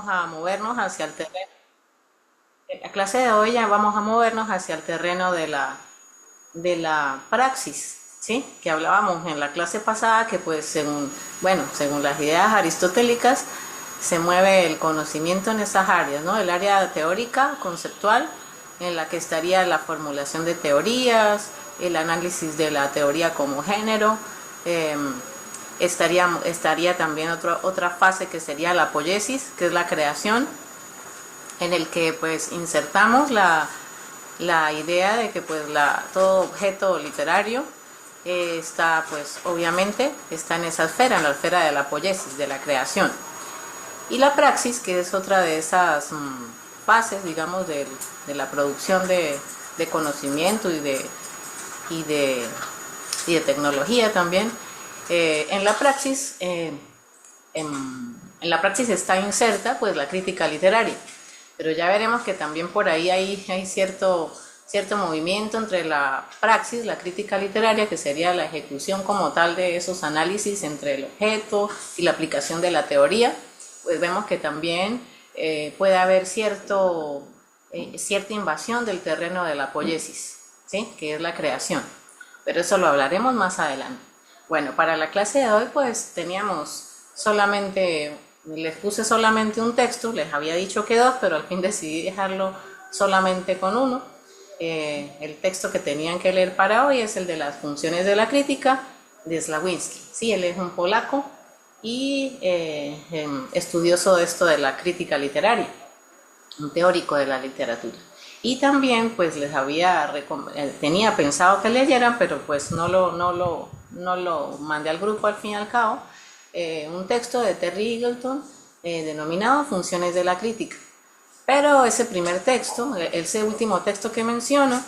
vamos a movernos hacia el terreno. En la clase de hoy ya vamos a movernos hacia el terreno de la praxis, ¿sí? Que hablábamos en la clase pasada, que pues según, bueno, según las ideas aristotélicas, se mueve el conocimiento en esas áreas, ¿no? El área teórica, conceptual, en la que estaría la formulación de teorías, el análisis de la teoría como género, eh, estaría también otra fase que sería la poiesis, que es la creación, en el que pues insertamos la idea de que pues todo objeto literario está pues obviamente está en esa esfera, en la esfera de la poiesis, de la creación. Y la praxis, que es otra de esas fases, digamos, de la producción de conocimiento y de, y de tecnología también, en la praxis, en la praxis está inserta pues la crítica literaria, pero ya veremos que también por ahí hay cierto movimiento entre la praxis, la crítica literaria, que sería la ejecución como tal de esos análisis entre el objeto y la aplicación de la teoría. Pues vemos que también puede haber cierta invasión del terreno de la poiesis, ¿sí? Que es la creación, pero eso lo hablaremos más adelante. Bueno, para la clase de hoy pues les puse solamente un texto, les había dicho que dos, pero al fin decidí dejarlo solamente con uno. El texto que tenían que leer para hoy es el de las funciones de la crítica de Slawinski. Sí, él es un polaco y estudioso de esto de la crítica literaria, un teórico de la literatura. Y también pues tenía pensado que leyeran, pero pues no lo mandé al grupo al fin y al cabo, un texto de Terry Eagleton denominado Funciones de la Crítica. Pero ese primer texto, ese último texto que menciono,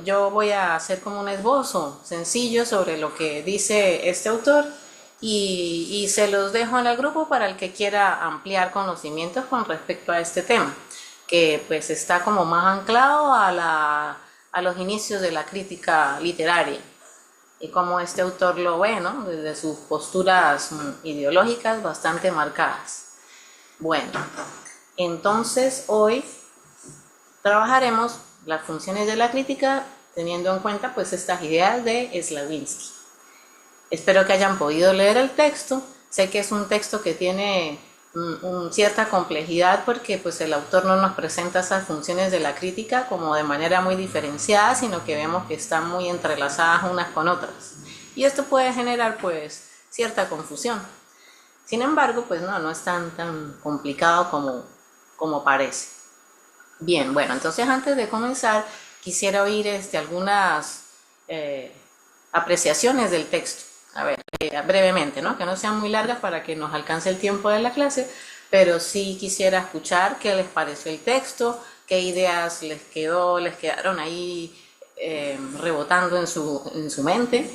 yo voy a hacer como un esbozo sencillo sobre lo que dice este autor y se los dejo en el grupo para el que quiera ampliar conocimientos con respecto a este tema, que pues está como más anclado a los inicios de la crítica literaria y como este autor lo ve, ¿no? Desde sus posturas ideológicas bastante marcadas. Bueno, entonces hoy trabajaremos las funciones de la crítica teniendo en cuenta pues estas ideas de Slavinsky. Espero que hayan podido leer el texto. Sé que es un texto que tiene cierta complejidad porque pues el autor no nos presenta esas funciones de la crítica como de manera muy diferenciada, sino que vemos que están muy entrelazadas unas con otras. Y esto puede generar pues cierta confusión. Sin embargo, pues no es tan complicado como parece. Bien, bueno, entonces antes de comenzar quisiera oír algunas eh, apreciaciones del texto. A ver, brevemente, ¿no? Que no sean muy largas para que nos alcance el tiempo de la clase, pero sí quisiera escuchar qué les pareció el texto, qué ideas les quedaron ahí rebotando en su mente.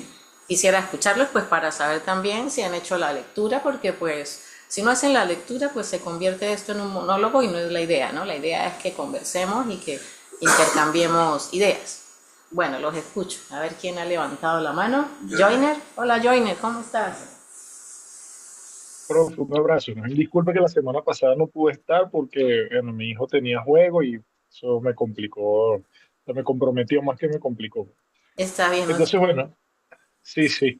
Quisiera escucharlos pues para saber también si han hecho la lectura, porque pues si no hacen la lectura pues se convierte esto en un monólogo y no es la idea, ¿no? La idea es que conversemos y que intercambiemos ideas. Bueno, los escucho. A ver quién ha levantado la mano. Joiner. Hola Joiner, ¿cómo estás? Profe, un abrazo. Disculpe que la semana pasada no pude estar porque bueno, mi hijo tenía juego y eso me complicó, o sea, me comprometió más que me complicó. Está bien, ¿no? Entonces, bueno, sí, sí.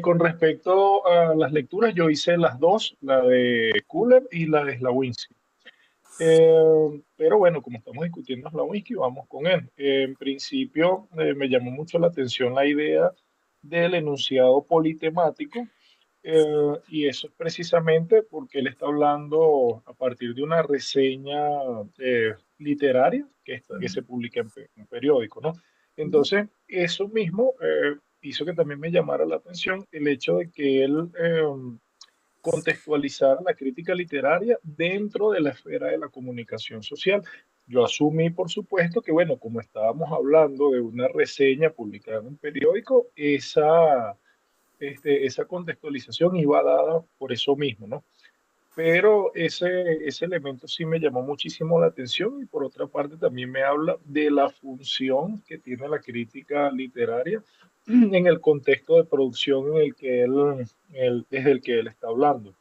Con respecto a las lecturas, yo hice las dos, la de Kuhler y la de Slavinsky. Pero bueno, como estamos discutiendo Slavinsky, vamos con él. En principio, me llamó mucho la atención la idea del enunciado politemático, y eso es precisamente porque él está hablando a partir de una reseña literaria que se publica en un periódico, ¿no? Entonces, eso mismo hizo que también me llamara la atención el hecho de que él contextualizara la crítica literaria dentro de la esfera de la comunicación social. Yo asumí, por supuesto, que, bueno, como estábamos hablando de una reseña publicada en un periódico, esa contextualización iba dada por eso mismo, ¿no? Pero ese elemento sí me llamó muchísimo la atención y por otra parte también me habla de la función que tiene la crítica literaria en el contexto de producción en el que desde el que él está hablando.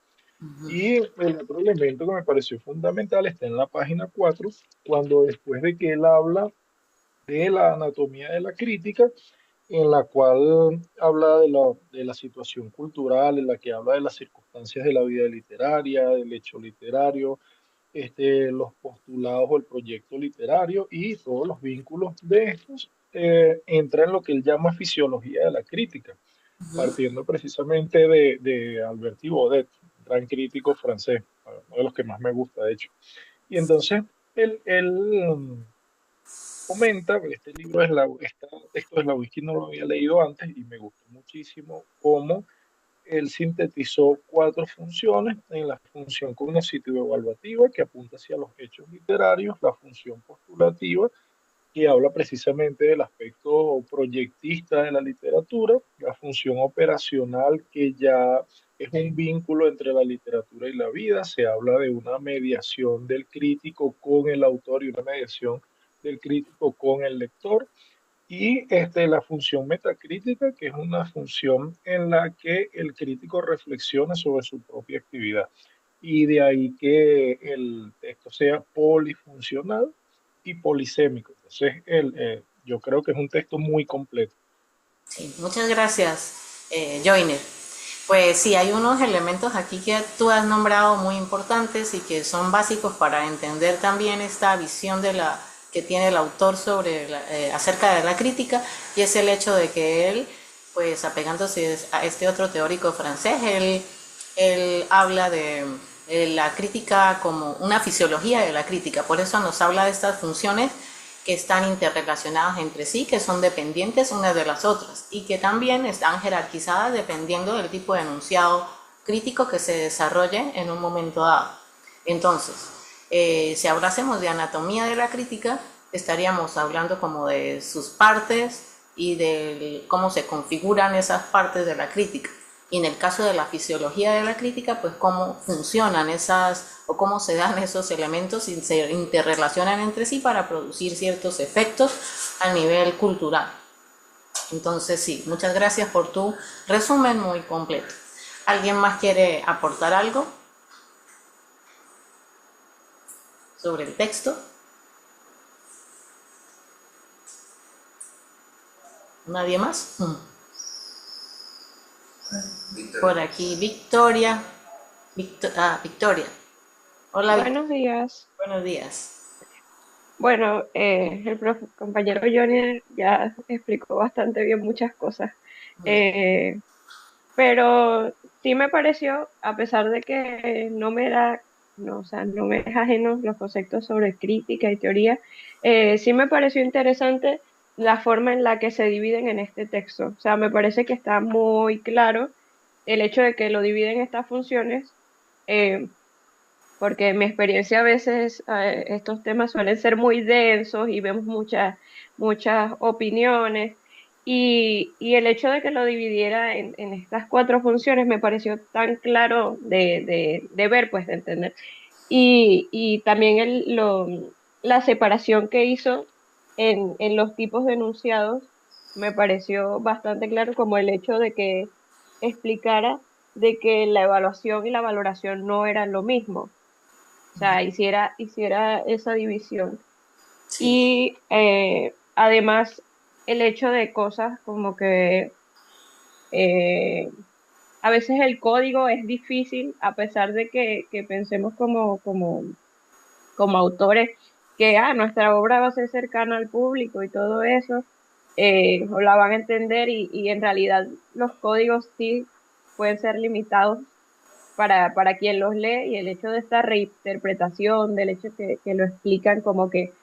Y el otro elemento que me pareció fundamental está en la página 4 cuando después de que él habla de la anatomía de la crítica, en la cual habla de la situación cultural, en la que habla de las circunstancias de la vida literaria, del hecho literario, los postulados o el proyecto literario y todos los vínculos de estos, entra en lo que él llama fisiología de la crítica, partiendo precisamente de Alberti Baudet, un gran crítico francés, uno de los que más me gusta, de hecho. Y entonces, él comenta, este libro es este texto de Slavinsky no lo había leído antes y me gustó muchísimo cómo él sintetizó cuatro funciones en la función cognoscitivo-evaluativa que apunta hacia los hechos literarios, la función postulativa que habla precisamente del aspecto proyectista de la literatura, la función operacional que ya es un vínculo entre la literatura y la vida, se habla de una mediación del crítico con el autor y una mediación del crítico con el lector, y la función metacrítica, que es una función en la que el crítico reflexiona sobre su propia actividad. Y de ahí que el texto sea polifuncional y polisémico. Entonces, yo creo que es un texto muy completo. Sí, muchas gracias, Joiner. Pues sí, hay unos elementos aquí que tú has nombrado muy importantes y que son básicos para entender también esta visión que tiene el autor acerca de la crítica, y es el hecho de que él, pues apegándose a este otro teórico francés, él habla de la crítica como una fisiología de la crítica. Por eso nos habla de estas funciones que están interrelacionadas entre sí, que son dependientes unas de las otras y que también están jerarquizadas dependiendo del tipo de enunciado crítico que se desarrolle en un momento dado. Entonces, si hablásemos de anatomía de la crítica, estaríamos hablando como de sus partes y de cómo se configuran esas partes de la crítica. Y en el caso de la fisiología de la crítica, pues cómo funcionan esas o cómo se dan esos elementos y se interrelacionan entre sí para producir ciertos efectos a nivel cultural. Entonces sí, muchas gracias por tu resumen muy completo. ¿Alguien más quiere aportar algo sobre el texto? ¿Nadie más? Por aquí, Victoria. Victoria. Hola, Victoria. Buenos días. Buenos días. Bueno, compañero Johnny ya explicó bastante bien muchas cosas. Eh, pero sí me pareció, a pesar de que no, o sea, no me es ajeno los conceptos sobre crítica y teoría, sí me pareció interesante la forma en la que se dividen en este texto. O sea, me parece que está muy claro el hecho de que lo dividen en estas funciones. eh, Porque en mi experiencia a veces estos temas suelen ser muy densos y vemos muchas opiniones y el hecho de que lo dividiera en estas cuatro funciones me pareció tan claro de ver, pues de entender. Y también la separación que hizo en los tipos de enunciados me pareció bastante claro, como el hecho de que explicara de que la evaluación y la valoración no eran lo mismo, o sea, hiciera esa división. Sí. Y además el hecho de cosas como que eh, a veces el código es difícil, a pesar de que pensemos como autores que nuestra obra va a ser cercana al público y todo eso, o la van a entender y en realidad los códigos sí pueden ser limitados para quien los lee, y el hecho de esta reinterpretación, del hecho que lo explican como que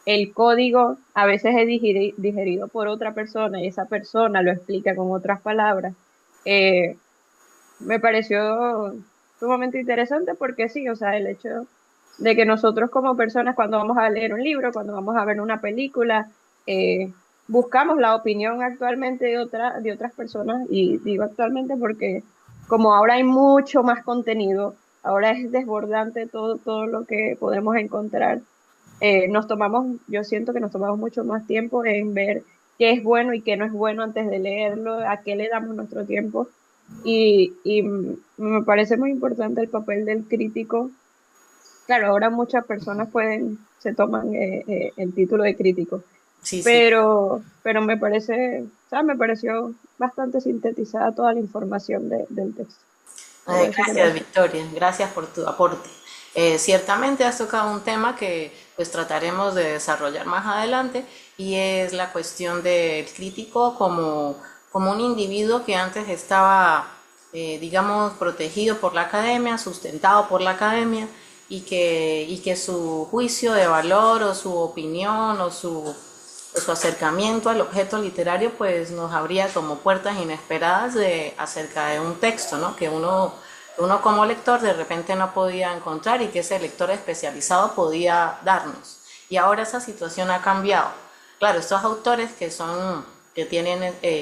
el código a veces es digerido por otra persona y esa persona lo explica con otras palabras, eh, me pareció sumamente interesante porque sí, o sea, el hecho de que nosotros como personas cuando vamos a leer un libro, cuando vamos a ver una película, buscamos la opinión actualmente de otras personas, y digo actualmente porque como ahora hay mucho más contenido, ahora es desbordante todo lo que podemos encontrar, yo siento que nos tomamos mucho más tiempo en ver qué es bueno y qué no es bueno antes de leerlo, a qué le damos nuestro tiempo. Me parece muy importante el papel del crítico. Claro, ahora muchas personas se toman el título de crítico, Sí, sí. pero me parece, o sea, me pareció bastante sintetizada toda la información del texto. Me parece que lo Gracias, hace. Victoria. Gracias por tu aporte. Ciertamente has tocado un tema que pues trataremos de desarrollar más adelante y es la cuestión del crítico como un individuo que antes estaba, digamos, protegido por la academia, sustentado por la academia y que su juicio de valor o su opinión o su acercamiento al objeto literario pues nos abría como puertas inesperadas acerca de un texto, ¿no? Que uno como lector de repente no podía encontrar y que ese lector especializado podía darnos. Y ahora esa situación ha cambiado. Claro, estos autores que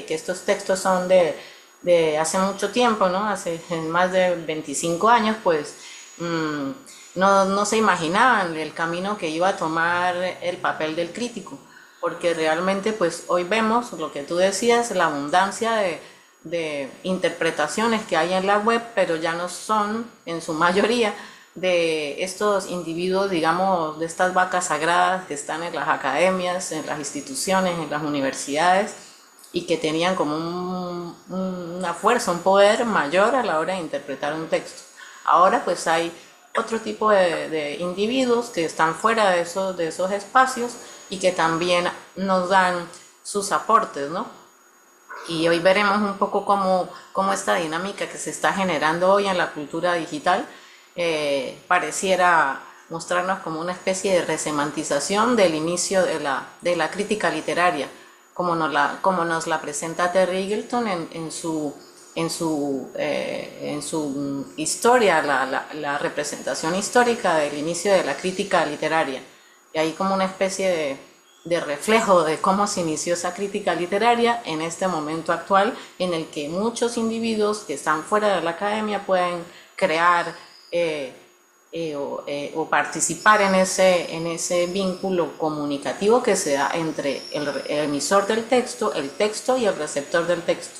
estos textos son de hace mucho tiempo, ¿no? Hace más de 25 años, pues mmm, no se imaginaban el camino que iba a tomar el papel del crítico, porque realmente pues hoy vemos lo que tú decías, la abundancia de interpretaciones que hay en la web, pero ya no son en su mayoría de estos individuos, digamos, de estas vacas sagradas que están en las academias, en las instituciones, en las universidades y que tenían como una fuerza, un poder mayor a la hora de interpretar un texto. Ahora pues hay otro tipo de individuos que están fuera de esos espacios y que también nos dan sus aportes, ¿no? Y hoy veremos un poco cómo esta dinámica que se está generando hoy en la cultura digital pareciera mostrarnos como una especie de resemantización del inicio de la crítica literaria, como nos la presenta Terry Eagleton en su historia, la representación histórica del inicio de la crítica literaria. Y hay como una especie de reflejo de cómo se inició esa crítica literaria en este momento actual en el que muchos individuos que están fuera de la academia pueden crear o participar en ese vínculo comunicativo que se da entre el emisor del texto, el texto y el receptor del texto.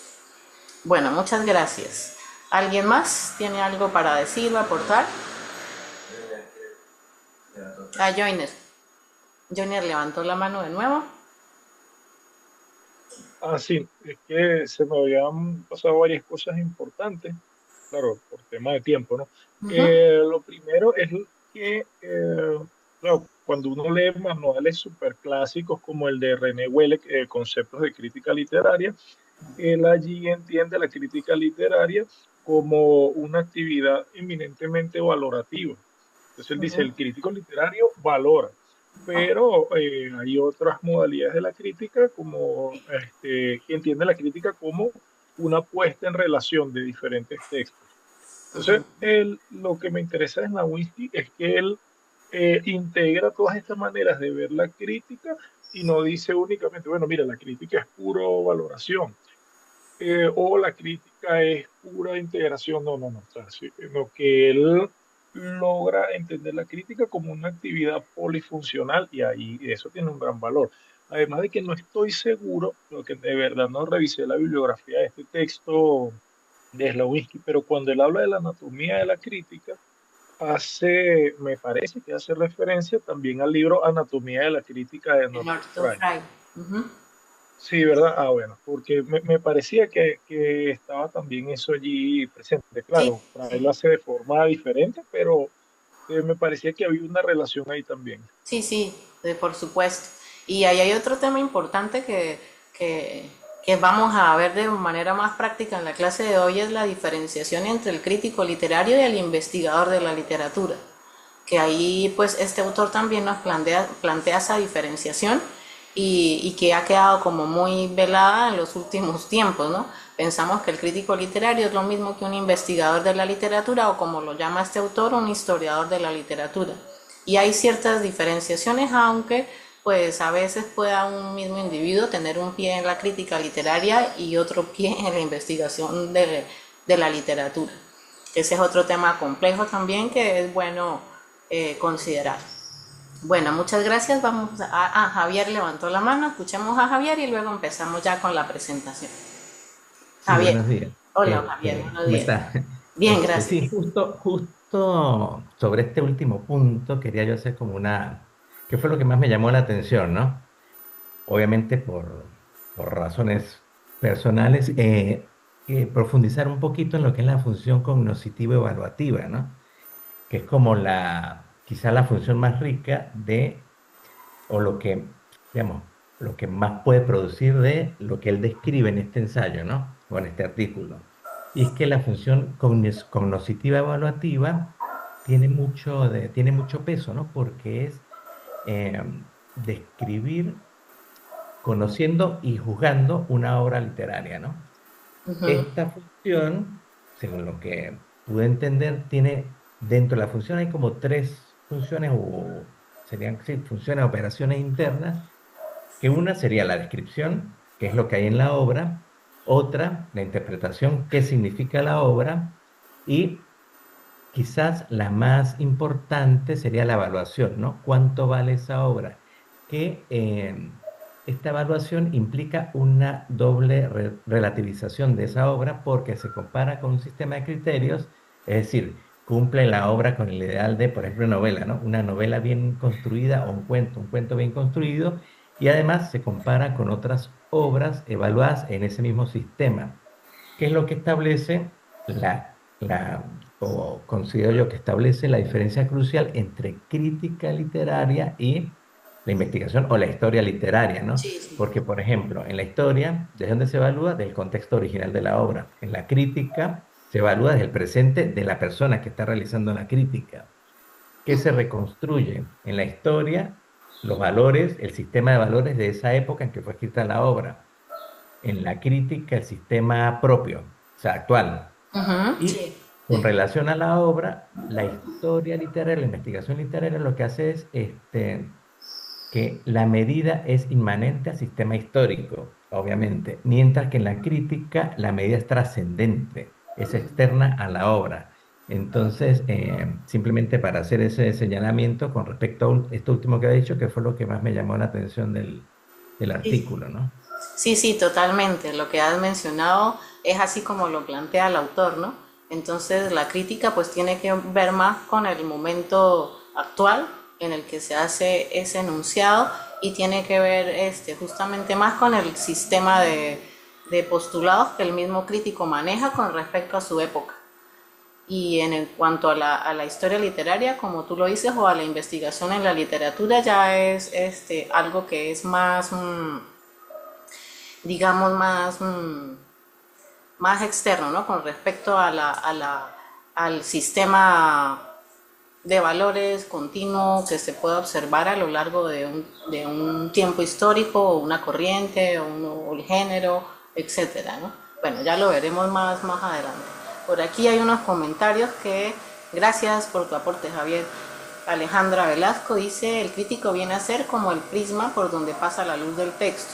Bueno, muchas gracias. ¿Alguien más tiene algo para decir o aportar? Joiner. Joiner levantó la mano de nuevo. Ah, sí, es que se me habían pasado varias cosas importantes, claro, por tema de tiempo, ¿no? Lo primero es que, claro, cuando uno lee manuales súper clásicos como el de René Wellek, Conceptos de Crítica Literaria, él allí entiende la crítica literaria como una actividad eminentemente valorativa. Entonces él dice, el crítico literario valora, pero hay otras modalidades de la crítica como que entiende la crítica como una puesta en relación de diferentes textos. Entonces, lo que me interesa de Nowinski es que él integra todas estas maneras de ver la crítica y no dice únicamente, bueno, mira, la crítica es puro valoración, o la crítica es pura integración. No, no, no. O sea, lo que él logra entender la crítica como una actividad polifuncional y ahí eso tiene un gran valor. Además de que no estoy seguro, porque de verdad no revisé la bibliografía de este texto de Slavinsky, pero cuando él habla de la anatomía de la crítica, me parece que hace referencia también al libro Anatomía de la Crítica de El Northrop Norton Frye. Fry. Sí, ¿verdad? Ah, bueno, porque me parecía que estaba también eso allí presente. Sí, Claro, Fray sí. lo hace de forma diferente, pero me parecía que había una relación ahí también. Sí, sí, por supuesto. Y ahí hay otro tema importante que, que vamos a ver de manera más práctica en la clase de hoy, es la diferenciación entre el crítico literario y el investigador de la literatura. Que ahí pues este autor también nos plantea esa diferenciación y que ha quedado como muy velada en los últimos tiempos, ¿no? Pensamos que el crítico literario es lo mismo que un investigador de la literatura o, como lo llama este autor, un historiador de la literatura. Y hay ciertas diferenciaciones, aunque pues a veces pueda un mismo individuo tener un pie en la crítica literaria y otro pie en la investigación de la literatura. Ese es otro tema complejo también que es bueno considerar. Bueno, muchas gracias. Vamos Javier levantó la mano, escuchemos a Javier y luego empezamos ya con la presentación. Sí, Javier. buenos días. Hola Javier, buenos ¿Cómo días. está? Bien, gracias. Sí, justo sobre este último punto quería yo hacer como ¿qué fue lo que más me llamó la atención, ¿no? Obviamente por razones personales, profundizar un poquito en lo que es la función cognoscitivo-evaluativa, ¿no? Que es como quizá la función más rica o digamos, lo que más puede producir de lo que él describe en este ensayo, ¿no? O en este artículo. Y es que la función cognoscitiva evaluativa tiene mucho peso, ¿no? Porque es eh, describir, conociendo y juzgando una obra literaria, ¿no? Ujú, Esta función, según lo que pude entender, dentro de la función hay como tres funciones, o serían, sí, funciones, operaciones internas, que una sería la descripción, que es lo que hay en la obra; otra, la interpretación, qué significa la obra; y quizás la más importante sería la evaluación, ¿no? ¿Cuánto vale esa obra? Que esta evaluación implica una doble relativización de esa obra, porque se compara con un sistema de criterios, es decir, cumple la obra con el ideal de, por ejemplo, novela, ¿no? Una novela bien construida, o un cuento bien construido, y además se compara con otras obras evaluadas en ese mismo sistema. ¿Qué es lo que establece o considero yo que establece la diferencia crucial entre crítica literaria y la investigación o la historia literaria, ¿no? sí, sí. Porque, por ejemplo, en la historia, ¿desde dónde se evalúa? Del contexto original de la obra. En la crítica, se evalúa desde el presente de la persona que está realizando la crítica. ¿Qué se reconstruye? En la historia, los valores, el sistema de valores de esa época en que fue escrita la obra; en la crítica, el sistema propio, o sea, actual. Ujú, Y sí. con relación a la obra, la historia literaria, la investigación literaria, lo que hace es que la medida es inmanente al sistema histórico, obviamente, mientras que en la crítica la medida es trascendente, es externa a la obra. Entonces, simplemente para hacer ese señalamiento con respecto a esto último que he dicho, que fue lo que más me llamó la atención del Sí, artículo, ¿no? sí, sí, totalmente. Lo que has mencionado es así como lo plantea el autor, ¿no? Entonces la crítica pues tiene que ver más con el momento actual en el que se hace ese enunciado y tiene que ver justamente más con el sistema de postulados que el mismo crítico maneja con respecto a su época. Y en cuanto a la historia literaria, como tú lo dices, o a la investigación en la literatura, ya es algo que es más, digamos, más externo, ¿no? Con respecto al sistema de valores continuo que se puede observar a lo largo de un tiempo histórico, o una corriente, o el género, etcétera, ¿no? Bueno, ya lo veremos más adelante. Por aquí hay unos comentarios que, gracias por tu aporte, Javier. Alejandra Velasco dice: el crítico viene a ser como el prisma por donde pasa la luz del texto,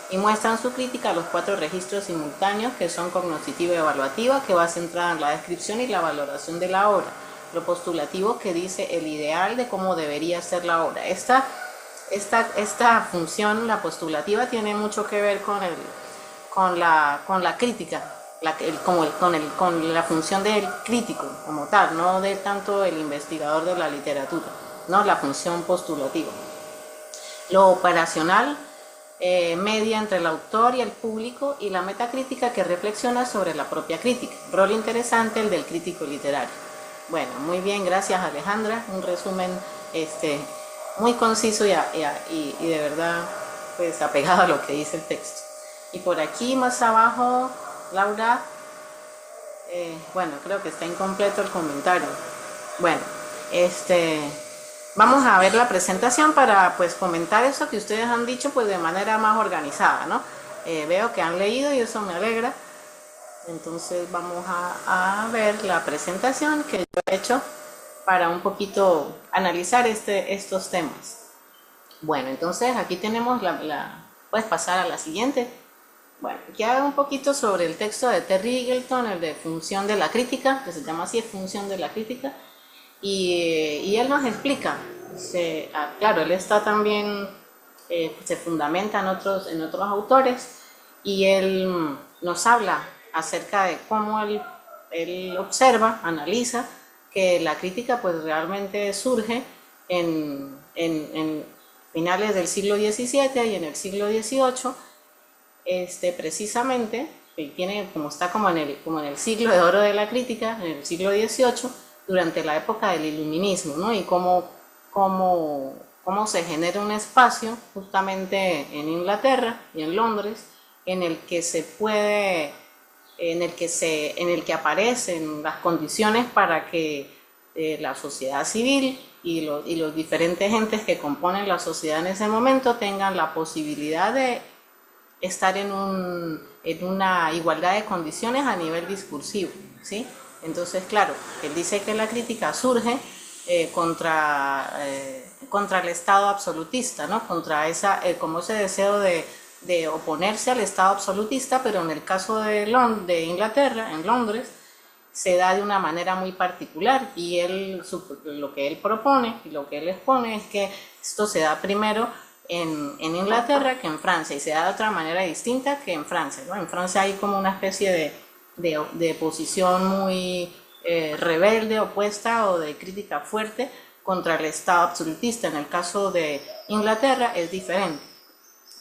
y muestra en su crítica los cuatro registros simultáneos que son cognoscitiva y evaluativa, que va centrada en la descripción y la valoración de la obra; lo postulativo, que dice el ideal de cómo debería ser la obra. Esta función, la postulativa, tiene mucho que ver con la crítica, con la función del crítico como tal, no de tanto el investigador de la literatura, no la función postulativa. Lo operacional, media entre el autor y el público; y la metacrítica, que reflexiona sobre la propia crítica. Rol interesante el del crítico literario. Bueno, muy bien, gracias Alejandra, un resumen muy conciso y de verdad pues apegado a lo que dice el texto. Y por aquí más abajo, Laura, bueno, creo que está incompleto el comentario. Bueno, vamos a ver la presentación para pues comentar eso que ustedes han dicho pues de manera más organizada, ¿no? Veo que han leído y eso me alegra. Entonces vamos a ver la presentación que yo he hecho para un poquito analizar estos temas. Bueno, entonces aquí tenemos puedes pasar a la siguiente. Bueno, ya un poquito sobre el texto de Terry Eagleton, el de función de la crítica, que se llama así, función de la crítica, y él nos explica, claro, él está también, se fundamenta en otros autores, y él nos habla acerca de cómo él observa, analiza que la crítica pues realmente surge en finales del siglo XVII y en el siglo XVIII, precisamente, como está como en el siglo de oro de la crítica, en el siglo XVIII, durante la época del iluminismo, ¿no? Y cómo se genera un espacio justamente en Inglaterra y en Londres en el que aparecen las condiciones para que la sociedad civil y los diferentes entes que componen la sociedad en ese momento tengan la posibilidad de estar en una igualdad de condiciones a nivel discursivo, ¿sí? Entonces, claro, él dice que la crítica surge contra el Estado absolutista, ¿no? Contra como ese deseo de oponerse al Estado absolutista, pero en el caso de Inglaterra, en Londres, se da de una manera muy particular, y lo que él propone y lo que él expone es que esto se da primero en Inglaterra que en Francia, y se da de otra manera distinta que en Francia, ¿no? En Francia hay como una especie de posición muy rebelde, opuesta, o de crítica fuerte contra el Estado absolutista. En el caso de Inglaterra es diferente,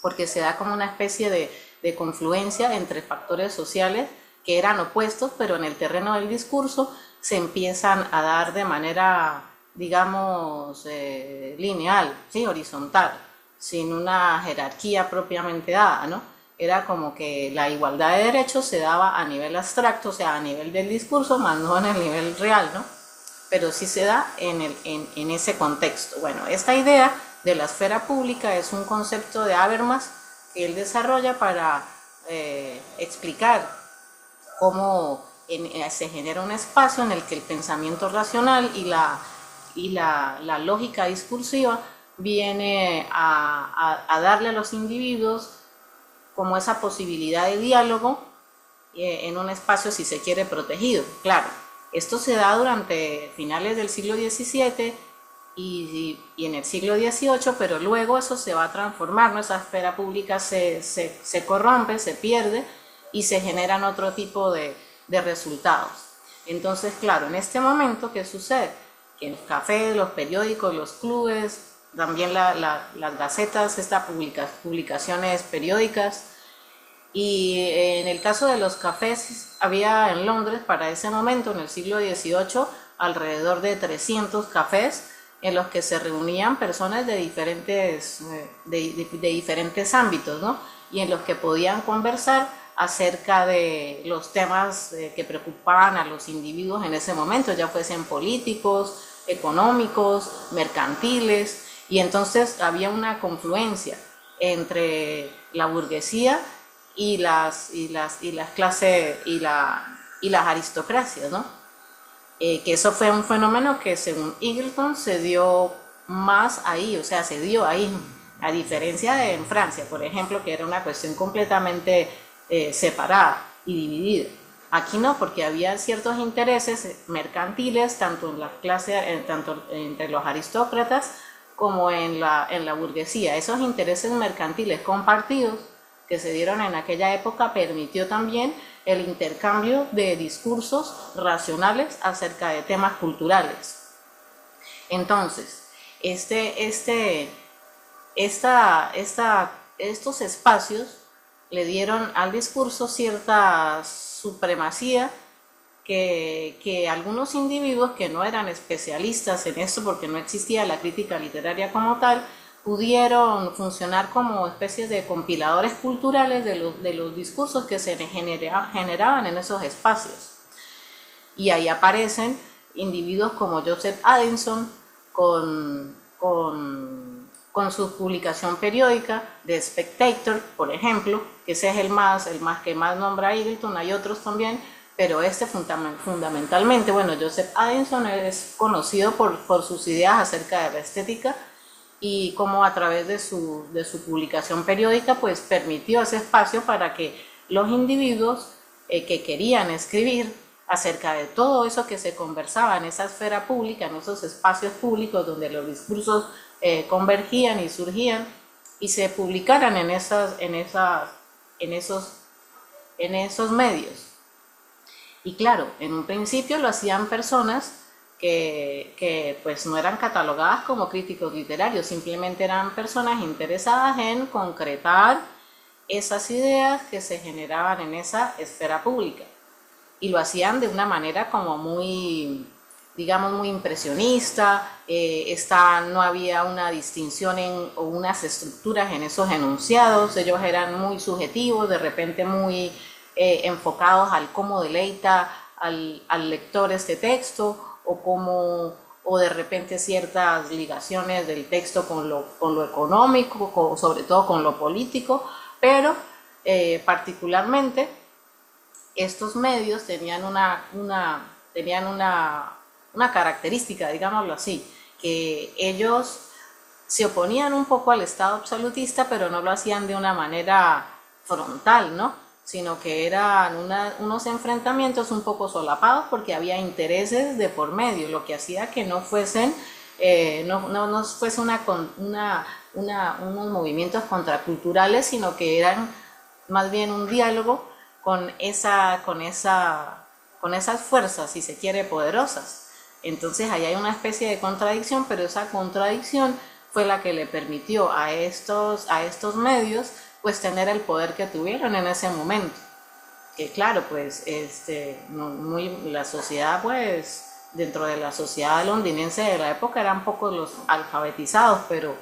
porque se da como una especie de confluencia entre factores sociales que eran opuestos, pero en el terreno del discurso se empiezan a dar de manera, digamos, lineal, ¿sí? Horizontal, sin una jerarquía propiamente dada, ¿no? Era como que la igualdad de derechos se daba a nivel abstracto, o sea, a nivel del discurso, más no en el nivel real, ¿no? Pero sí se da en ese contexto. Bueno, esta idea de la esfera pública es un concepto de Habermas que él desarrolla para explicar cómo se genera un espacio en el que el pensamiento racional y la lógica discursiva viene a darle a los individuos como esa posibilidad de diálogo en un espacio, si se quiere, protegido. Claro, esto se da durante finales del siglo XVII y en el siglo XVIII, pero luego eso se va a transformar, ¿no? Esa esfera pública se corrompe, se pierde, y se generan otro tipo de resultados. Entonces, claro, en este momento, ¿qué sucede? Que en los cafés, los periódicos, los clubes, también las gacetas, estas publicaciones periódicas, y en el caso de los cafés, había en Londres para ese momento, en el siglo XVIII, alrededor de 300 cafés en los que se reunían personas de diferentes ámbitos, ¿no? Y en los que podían conversar acerca de los temas que preocupaban a los individuos en ese momento, ya fuesen políticos, económicos, mercantiles, y entonces había una confluencia entre la burguesía y las clases y las aristocracias, ¿no? Que eso fue un fenómeno que, según Eagleton, se dio más ahí, o sea, se dio ahí, a diferencia de en Francia, por ejemplo, que era una cuestión completamente separada y dividida. Aquí no, porque había ciertos intereses mercantiles, tanto en la clase, tanto entre los aristócratas como en la burguesía. Esos intereses mercantiles compartidos que se dieron en aquella época permitió también el intercambio de discursos racionales acerca de temas culturales. Entonces, estos espacios le dieron al discurso cierta supremacía que algunos individuos que no eran especialistas en esto, porque no existía la crítica literaria como tal, pudieron funcionar como especies de compiladores culturales de los discursos que se generaban en esos espacios. Y ahí aparecen individuos como Joseph Addison con su publicación periódica The Spectator, por ejemplo, que ese es el que más nombra Eagleton. Hay otros también, pero fundamentalmente, bueno, Joseph Addison es conocido por sus ideas acerca de la estética, y como a través de su publicación periódica pues permitió ese espacio para que los individuos que querían escribir acerca de todo eso que se conversaba en esa esfera pública, en esos espacios públicos donde los discursos convergían y surgían, y se publicaran en esos medios. Y claro, en un principio lo hacían personas que pues no eran catalogadas como críticos literarios, simplemente eran personas interesadas en concretar esas ideas que se generaban en esa esfera pública. Y lo hacían de una manera como muy, digamos, muy impresionista. No había una distinción o unas estructuras en esos enunciados. Ellos eran muy subjetivos, de repente muy enfocados al cómo deleita al lector este texto, o de repente ciertas ligaciones del texto con lo económico, sobre todo con lo político, pero particularmente estos medios tenían una característica, digámoslo así, que ellos se oponían un poco al Estado absolutista, pero no lo hacían de una manera frontal, ¿no? Sino que eran unos enfrentamientos un poco solapados porque había intereses de por medio, lo que hacía que no fuesen no fuese unos movimientos contraculturales, sino que eran más bien un diálogo con esas fuerzas, si se quiere, poderosas. Entonces ahí hay una especie de contradicción, pero esa contradicción fue la que le permitió a estos medios pues tener el poder que tuvieron en ese momento. Que claro, pues la sociedad, pues dentro de la sociedad londinense de la época eran pocos los alfabetizados, pero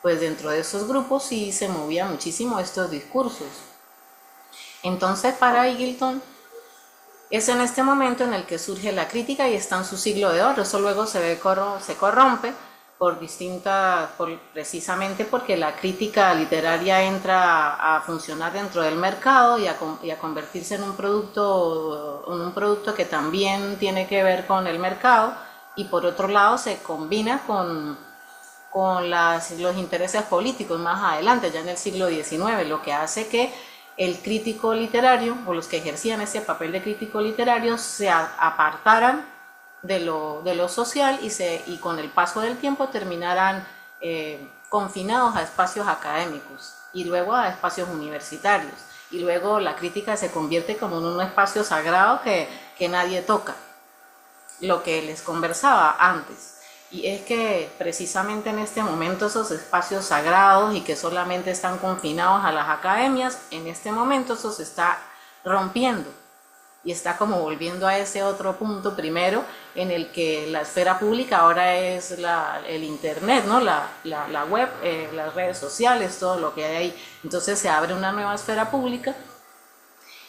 pues dentro de esos grupos sí se movían muchísimo estos discursos. Entonces para Eagleton es en este momento en el que surge la crítica y está en su siglo de oro. Eso luego se corrompe precisamente porque la crítica literaria entra a funcionar dentro del mercado y a convertirse en un producto que también tiene que ver con el mercado, y por otro lado se combina con los intereses políticos más adelante, ya en el siglo XIX, lo que hace que el crítico literario, o los que ejercían ese papel de crítico literario, se apartaran de lo social y con el paso del tiempo terminaran confinados a espacios académicos y luego a espacios universitarios. Y luego la crítica se convierte como en un espacio sagrado que nadie toca, lo que les conversaba antes. Y es que precisamente en este momento esos espacios sagrados y que solamente están confinados a las academias, en este momento eso se está rompiendo y está como volviendo a ese otro punto primero en el que la esfera pública ahora es el internet, ¿no? La web, las redes sociales, todo lo que hay ahí. Entonces se abre una nueva esfera pública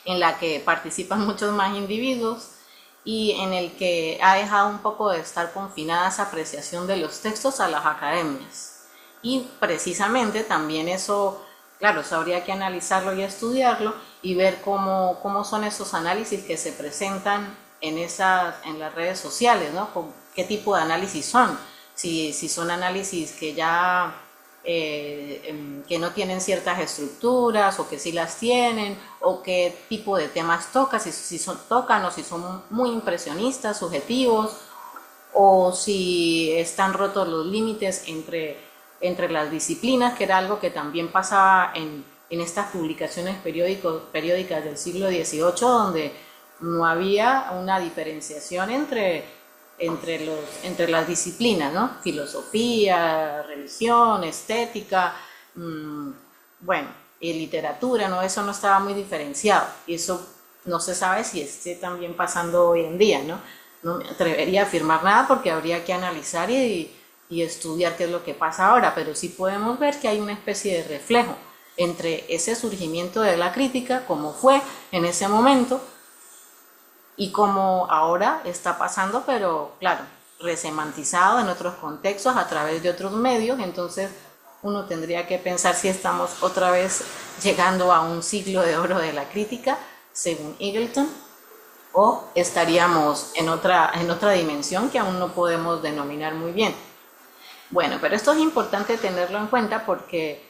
en la que participan muchos más individuos y en el que ha dejado un poco de estar confinada esa apreciación de los textos a las academias. Y precisamente también eso, claro, eso habría que analizarlo y estudiarlo y ver cómo son esos análisis que se presentan en las redes sociales, ¿no? ¿Qué tipo de análisis son? Si son análisis que ya que no tienen ciertas estructuras o que sí las tienen, o qué tipo de temas tocan, si tocan o si son muy impresionistas, subjetivos, o si están rotos los límites entre las disciplinas, que era algo que también pasaba en estas publicaciones periódicas del siglo XVIII, donde no había una diferenciación entre las disciplinas, ¿no? Filosofía, religión, estética, bueno, y literatura, ¿no? Eso no estaba muy diferenciado, y eso no se sabe si esté también pasando hoy en día, ¿no? No me atrevería a afirmar nada porque habría que analizar y estudiar qué es lo que pasa ahora, pero sí podemos ver que hay una especie de reflejo entre ese surgimiento de la crítica, como fue en ese momento, y como ahora está pasando, pero claro, resemantizado en otros contextos a través de otros medios. Entonces uno tendría que pensar si estamos otra vez llegando a un siglo de oro de la crítica, según Eagleton, o estaríamos en otra dimensión que aún no podemos denominar muy bien. Bueno, pero esto es importante tenerlo en cuenta porque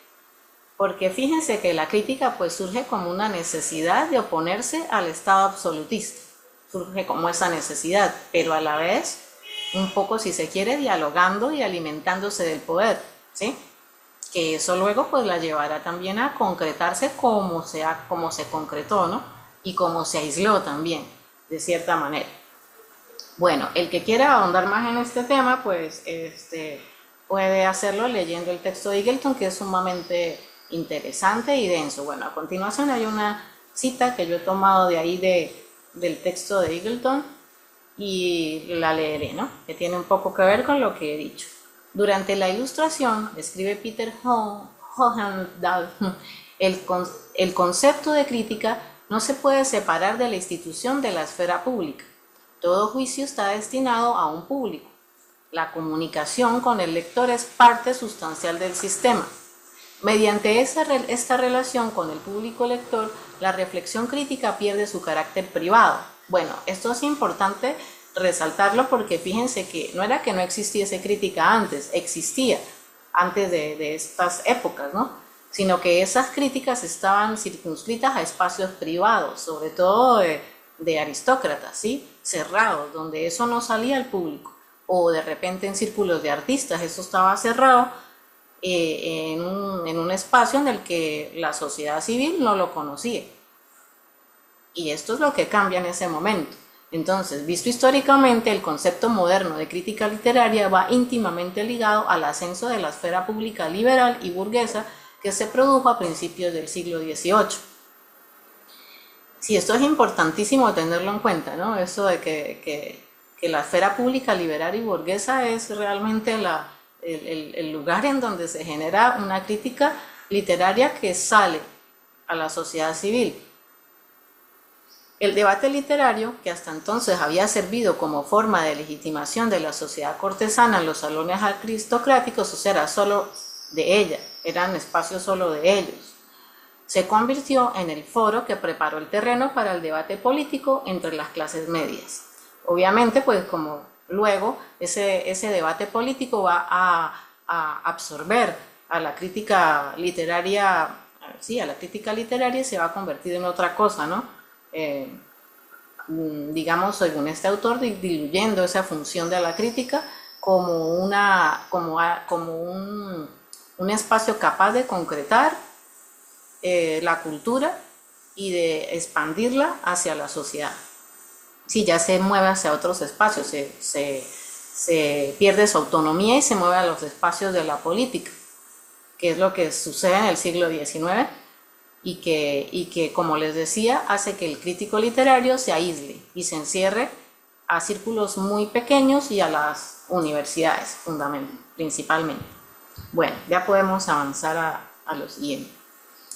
fíjense que la crítica pues surge como una necesidad de oponerse al Estado absolutista. Surge como esa necesidad, pero a la vez, un poco, si se quiere, dialogando y alimentándose del poder, ¿sí? Que eso luego pues la llevará también a concretarse como se concretó, ¿no? Y como se aisló también. de cierta manera. Bueno, el que quiera ahondar más en este tema, pues puede hacerlo leyendo el texto de Eagleton, que es sumamente interesante y denso. Bueno, a continuación hay una cita que yo he tomado de ahí del texto de Eagleton y la leeré, ¿no? Que tiene un poco que ver con lo que he dicho. Durante la Ilustración, escribe Peter Hohendahl, el concepto de crítica no se puede separar de la institución de la esfera pública. Todo juicio está destinado a un público. La comunicación con el lector es parte sustancial del sistema. Mediante esta relación con el público lector, la reflexión crítica pierde su carácter privado. Bueno, esto es importante resaltarlo porque fíjense que no era que no existiese crítica antes, existía antes de estas épocas, ¿no? Sino que esas críticas estaban circunscritas a espacios privados, sobre todo de aristócratas, ¿sí? Cerrados, donde eso no salía al público, o de repente en círculos de artistas, eso estaba cerrado en un espacio en el que la sociedad civil no lo conocía. Y esto es lo que cambia en ese momento. Entonces, visto históricamente, el concepto moderno de crítica literaria va íntimamente ligado al ascenso de la esfera pública liberal y burguesa que se produjo a principios del siglo XVIII. Sí, esto es importantísimo tenerlo en cuenta, ¿no? Eso de que la esfera pública liberal y burguesa es realmente el lugar en donde se genera una crítica literaria que sale a la sociedad civil. El debate literario, que hasta entonces había servido como forma de legitimación de la sociedad cortesana en los salones aristocráticos, o sea, era solo de ella, eran espacios solo de ellos, se convirtió en el foro que preparó el terreno para el debate político entre las clases medias. Obviamente, pues como luego ese debate político va a absorber a la crítica literaria, sí, a la crítica literaria, se va a convertir en otra cosa, ¿no? Digamos, según este autor, diluyendo esa función de la crítica como un espacio capaz de concretar la cultura y de expandirla hacia la sociedad. Sí, ya se mueve hacia otros espacios, se pierde su autonomía y se mueve a los espacios de la política, que es lo que sucede en el siglo XIX y que, como les decía, hace que el crítico literario se aísle y se encierre a círculos muy pequeños y a las universidades, principalmente. Bueno, ya podemos avanzar a lo siguiente.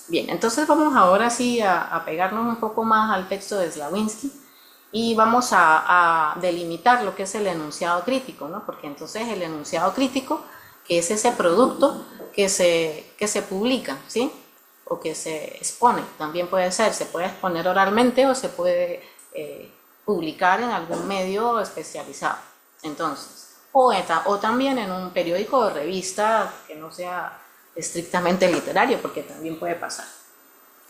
Bien, entonces vamos ahora sí a pegarnos un poco más al texto de Slavinsky y vamos a delimitar lo que es el enunciado crítico, ¿no? Porque entonces el enunciado crítico, que es ese producto que se publica, ¿sí? O que se expone, también puede ser, se puede exponer oralmente o se puede publicar en algún medio especializado. Entonces, o también en un periódico o revista que no sea estrictamente literario, porque también puede pasar.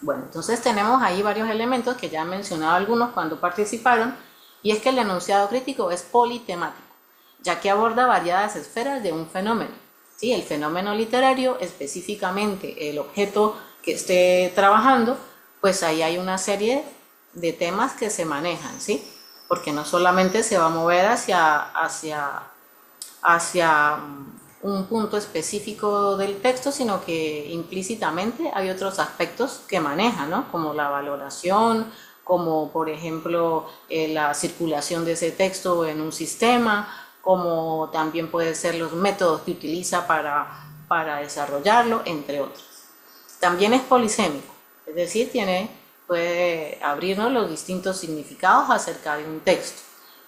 Bueno, entonces tenemos ahí varios elementos que ya han mencionado algunos cuando participaron, y es que el enunciado crítico es politemático, ya que aborda variadas esferas de un fenómeno. ¿Sí? El fenómeno literario, específicamente el objeto que esté trabajando, pues ahí hay una serie de temas que se manejan, ¿sí? Porque no solamente se va a mover hacia un punto específico del texto, sino que implícitamente hay otros aspectos que maneja, ¿no? Como la valoración, como por ejemplo la circulación de ese texto en un sistema, como también pueden ser los métodos que utiliza para desarrollarlo, entre otros. También es polisémico, es decir, puede abrirnos los distintos significados acerca de un texto.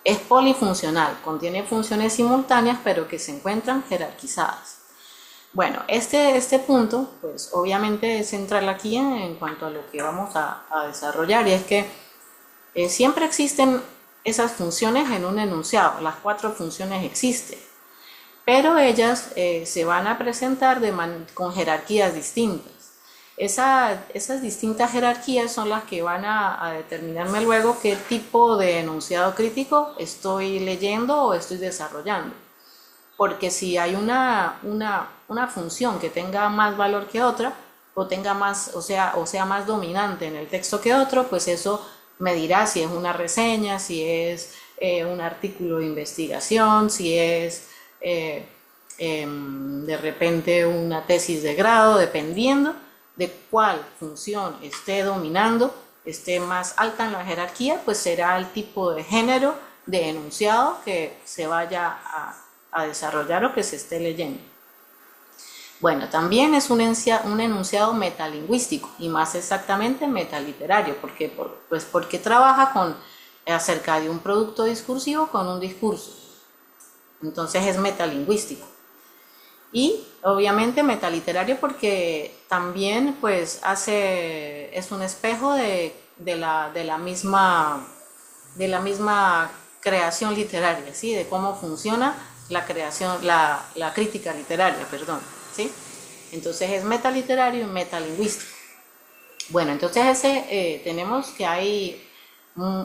Es polifuncional, contiene funciones simultáneas pero que se encuentran jerarquizadas. Bueno, este punto, pues obviamente es central aquí en cuanto a lo que vamos a desarrollar, y es que siempre existen esas funciones en un enunciado, las 4 funciones existen, pero ellas se van a presentar con jerarquías distintas. Esas distintas jerarquías son las que van a determinarme luego qué tipo de enunciado crítico estoy leyendo o estoy desarrollando. Porque si hay una función que tenga más valor que otra, o sea más dominante en el texto que otro, pues eso me dirá si es una reseña, si es un artículo de investigación, si es de repente una tesis de grado, dependiendo de cuál función esté dominando, esté más alta en la jerarquía, pues será el tipo de género de enunciado que se vaya a desarrollar o que se esté leyendo. Bueno, también es un enunciado metalingüístico y más exactamente metaliterario, porque trabaja acerca de un producto discursivo con un discurso. Entonces es metalingüístico. Y obviamente metaliterario porque también pues es un espejo de la misma creación literaria, ¿sí? De cómo funciona la creación, la crítica literaria, perdón, ¿sí? Entonces es metaliterario y metalingüístico. Bueno, entonces tenemos que hay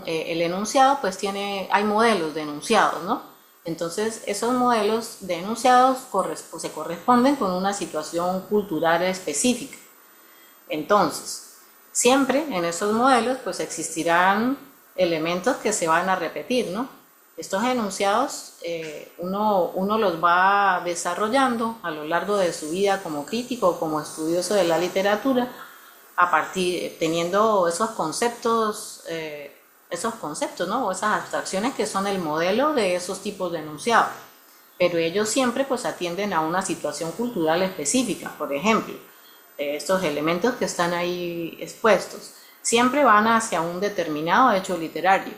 el enunciado, pues hay modelos de enunciados, ¿no? Entonces esos modelos de enunciados se corresponden con una situación cultural específica. Entonces, siempre en esos modelos pues existirán elementos que se van a repetir, ¿no? Estos enunciados uno los va desarrollando a lo largo de su vida como crítico, como estudioso de la literatura, teniendo esos conceptos, ¿no? O esas abstracciones que son el modelo de esos tipos de enunciados. Pero ellos siempre pues atienden a una situación cultural específica. Por ejemplo, estos elementos que están ahí expuestos siempre van hacia un determinado hecho literario.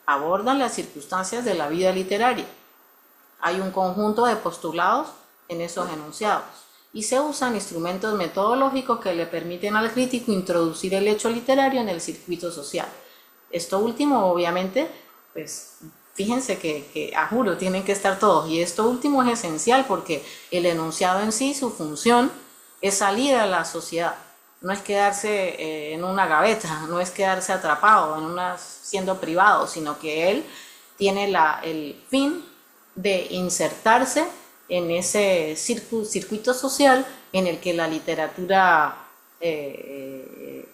Abordan las circunstancias de la vida literaria. Hay un conjunto de postulados en esos enunciados y se usan instrumentos metodológicos que le permiten al crítico introducir el hecho literario en el circuito social. Esto último, obviamente, pues fíjense que a juro tienen que estar todos, y esto último es esencial porque el enunciado en sí, su función es salir a la sociedad, no es quedarse en una gaveta, no es quedarse atrapado siendo privado, sino que él tiene el fin de insertarse en ese circuito social en el que la literatura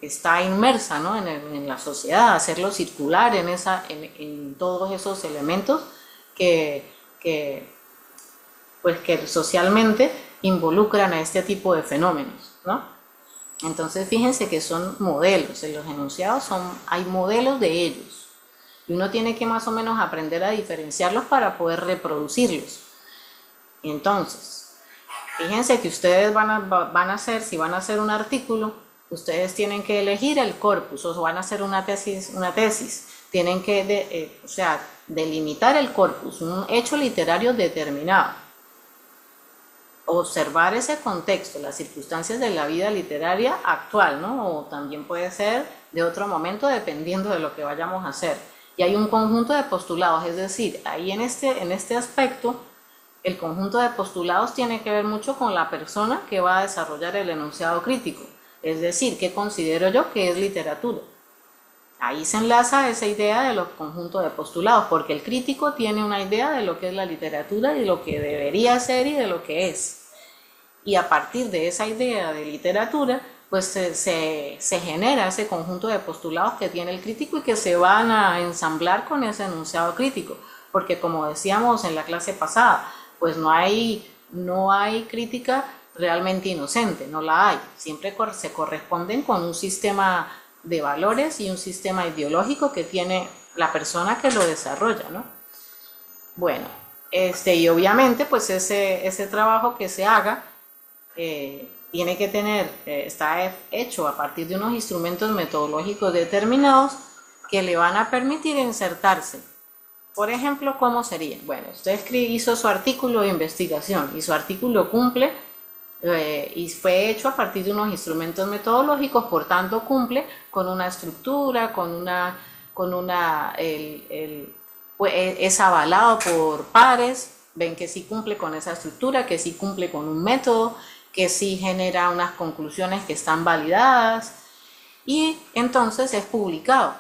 está inmersa, ¿no? en la sociedad, hacerlo circular en todos esos elementos que socialmente involucran a este tipo de fenómenos, ¿no? Entonces fíjense que son modelos, en los enunciados hay modelos de ellos y uno tiene que más o menos aprender a diferenciarlos para poder reproducirlos. Entonces, fíjense que ustedes si van a hacer un artículo, ustedes tienen que elegir el corpus, o van a hacer una tesis, tienen que delimitar el corpus, un hecho literario determinado, observar ese contexto, las circunstancias de la vida literaria actual, ¿no? O también puede ser de otro momento dependiendo de lo que vayamos a hacer. Y hay un conjunto de postulados, es decir, ahí en este aspecto, el conjunto de postulados tiene que ver mucho con la persona que va a desarrollar el enunciado crítico, es decir, ¿qué considero yo que es literatura? Ahí se enlaza esa idea de los conjuntos de postulados, porque el crítico tiene una idea de lo que es la literatura y de lo que debería ser y de lo que es. Y a partir de esa idea de literatura, pues se genera ese conjunto de postulados que tiene el crítico y que se van a ensamblar con ese enunciado crítico, porque como decíamos en la clase pasada, pues no hay crítica realmente inocente, no la hay. Siempre se corresponden con un sistema de valores y un sistema ideológico que tiene la persona que lo desarrolla, ¿no? Bueno, y obviamente pues ese trabajo que se haga tiene que está hecho a partir de unos instrumentos metodológicos determinados que le van a permitir insertarse. Por ejemplo, ¿cómo sería? Bueno, usted hizo su artículo de investigación y su artículo cumple y fue hecho a partir de unos instrumentos metodológicos, por tanto cumple con una estructura, es avalado por pares, ven que sí cumple con esa estructura, que sí cumple con un método, que sí genera unas conclusiones que están validadas, y entonces es publicado.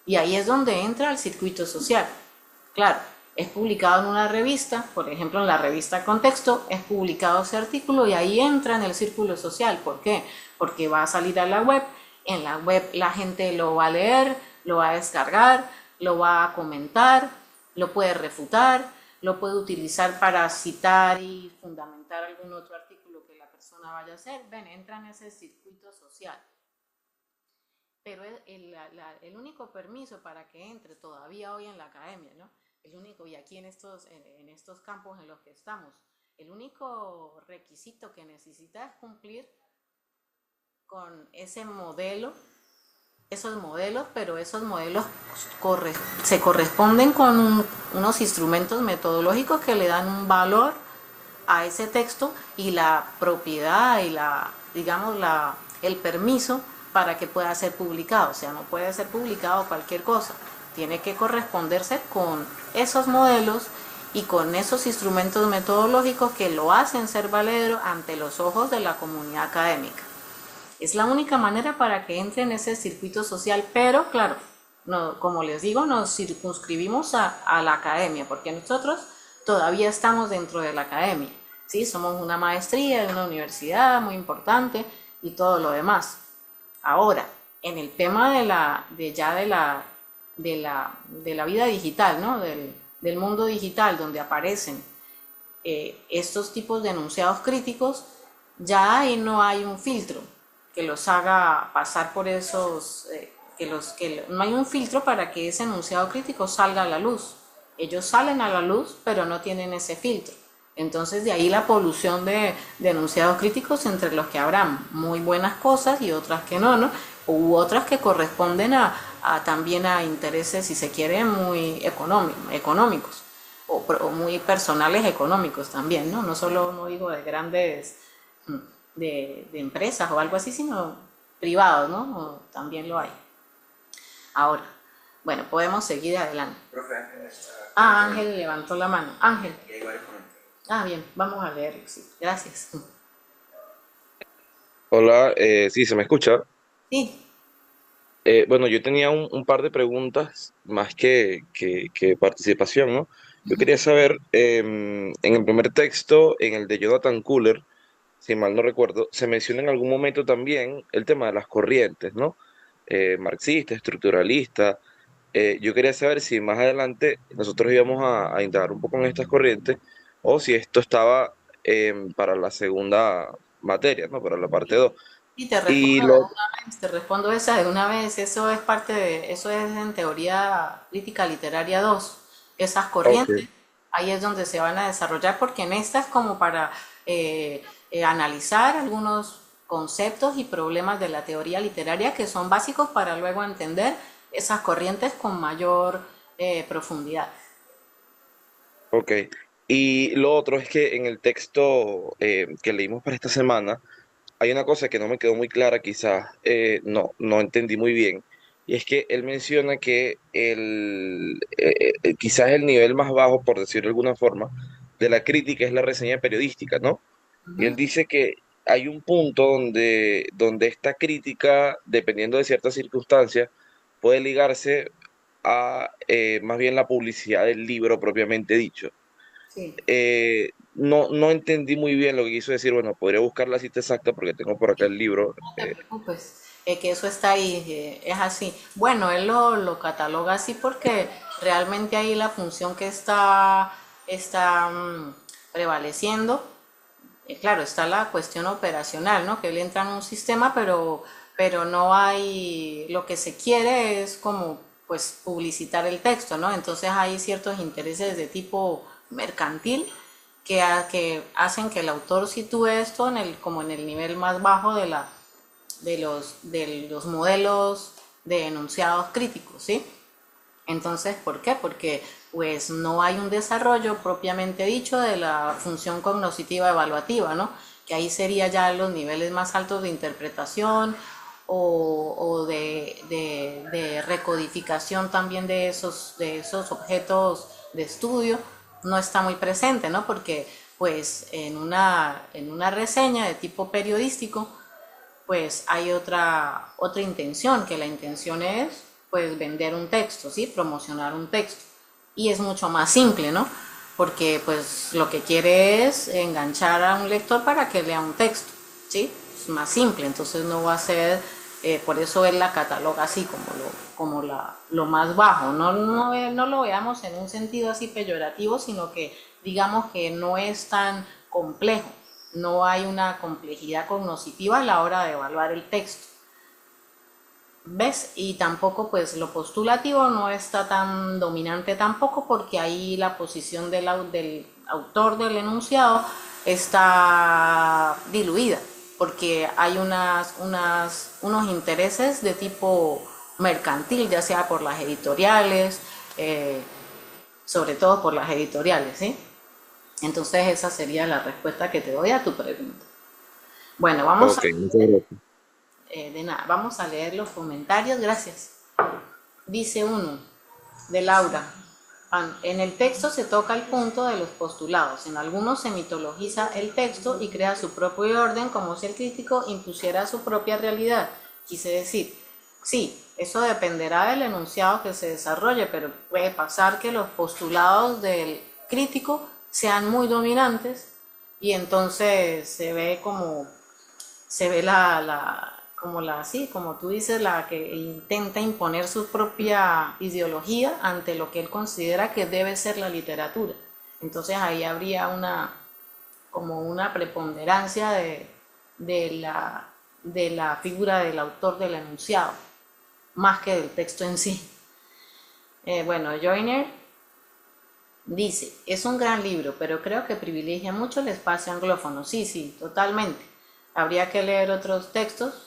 Y ahí es donde entra el circuito social. Claro, es publicado en una revista, por ejemplo en la revista Contexto, es publicado ese artículo y ahí entra en el círculo social. ¿Por qué? Porque va a salir a la web, en la web la gente lo va a leer, lo va a descargar, lo va a comentar, lo puede refutar, lo puede utilizar para citar y fundamentar algún otro artículo que la persona vaya a hacer. Ven, entra en ese circuito social. Pero el único permiso para que entre todavía hoy en la academia, ¿no? El único, y aquí en estos campos en los que estamos, el único requisito que necesita es cumplir con ese modelo, esos modelos, pero esos modelos se corresponden con unos instrumentos metodológicos que le dan un valor a ese texto y la propiedad y el permiso para que pueda ser publicado. O sea, no puede ser publicado cualquier cosa, tiene que corresponderse con esos modelos y con esos instrumentos metodológicos que lo hacen ser valedero ante los ojos de la comunidad académica. Es la única manera para que entre en ese circuito social, pero claro, no, como les digo, nos circunscribimos a la academia, porque nosotros todavía estamos dentro de la academia, ¿sí? Somos una maestría de una universidad muy importante y todo lo demás. Ahora, en el tema de la vida digital, ¿no? Del mundo digital, donde aparecen estos tipos de enunciados críticos, ya ahí no hay un filtro que los haga pasar por esos, no hay un filtro para que ese enunciado crítico salga a la luz. Ellos salen a la luz, pero no tienen ese filtro. Entonces de ahí la polución de enunciados críticos, entre los que habrán muy buenas cosas y otras que no, u otras que corresponden también a intereses, si se quiere, muy económicos o muy personales económicos también, ¿no? No solo, no digo de grandes de empresas o algo así, sino privados, ¿no? También lo hay. Ahora, bueno, podemos seguir adelante. Profe, Ángel está... Ángel levantó la mano. Ángel. Y hay varios comentarios. Bien, vamos a leer, sí. Gracias. Hola, sí, ¿se me escucha? Sí, Bueno, yo tenía un par de preguntas más que participación, ¿no? Yo quería saber, en el primer texto, en el de Jonathan Kuller, si mal no recuerdo, se menciona en algún momento también el tema de las corrientes, ¿no? Marxista, estructuralista. Yo quería saber si más adelante nosotros íbamos a indagar un poco en estas corrientes o si esto estaba para la segunda materia, ¿no? Para la parte 2. y te Y respondo de lo, una vez, te respondo esa de una vez. Eso es eso es en teoría crítica literaria 2. Esas ok, corrientes, ahí es donde se van a desarrollar, porque en esta es como para analizar algunos conceptos y problemas de la teoría literaria que son básicos para luego entender esas corrientes con mayor profundidad. ok. Y lo otro es que en el texto que leímos para esta semana, hay una cosa que no me quedó muy clara, quizás no entendí muy bien, y es que él menciona que quizás el nivel más bajo, por decirlo de alguna forma, de la crítica es la reseña periodística, ¿no? Y él dice que hay un punto donde esta crítica, dependiendo de ciertas circunstancias, puede ligarse a más bien la publicidad del libro propiamente dicho. Sí. No entendí muy bien lo que quiso decir. Bueno, podría buscar la cita exacta porque tengo por acá el libro. No te preocupes, que eso está ahí, es así. Bueno, él lo cataloga así porque realmente ahí la función que está prevaleciendo, claro, está la cuestión operacional, ¿no? Que él entra en un sistema, pero no hay, lo que se quiere es como, pues, publicitar el texto, ¿no? Entonces hay ciertos intereses de tipo mercantil que hacen que el autor sitúe esto como en el nivel más bajo de los modelos de enunciados críticos, ¿sí? Entonces, ¿por qué? Porque pues no hay un desarrollo propiamente dicho de la función cognoscitiva evaluativa, ¿no? Que ahí sería ya los niveles más altos de interpretación o de recodificación también de esos objetos de estudio. No está muy presente, ¿no? Porque pues en una reseña de tipo periodístico pues hay otra intención, que la intención es pues vender un texto, ¿sí? Promocionar un texto. Y es mucho más simple, ¿no? Porque pues lo que quiere es enganchar a un lector para que lea un texto, ¿sí? Es más simple, entonces no va a ser Por eso él la cataloga así como lo más bajo. No lo veamos en un sentido así peyorativo, sino que digamos que no es tan complejo, no hay una complejidad cognitiva a la hora de evaluar el texto. ¿Ves? Y tampoco pues lo postulativo no está tan dominante tampoco, porque ahí la posición del autor del enunciado está diluida, porque hay unos intereses de tipo mercantil, ya sea por las editoriales, sobre todo por las editoriales, ¿sí? Entonces esa sería la respuesta que te doy a tu pregunta. Bueno, Ok, muchas gracias. de nada, vamos a leer los comentarios, gracias. Dice uno, de Laura: en el texto se toca el punto de los postulados. En algunos se mitologiza el texto y crea su propio orden, como si el crítico impusiera su propia realidad. Quise decir, sí, eso dependerá del enunciado que se desarrolle, pero puede pasar que los postulados del crítico sean muy dominantes y entonces se ve como tú dices, la que intenta imponer su propia ideología ante lo que él considera que debe ser la literatura. Entonces ahí habría como una preponderancia de la figura del autor del enunciado, más que del texto en sí. Bueno, Joyner dice, es un gran libro, pero creo que privilegia mucho el espacio anglófono. Sí, totalmente. Habría que leer otros textos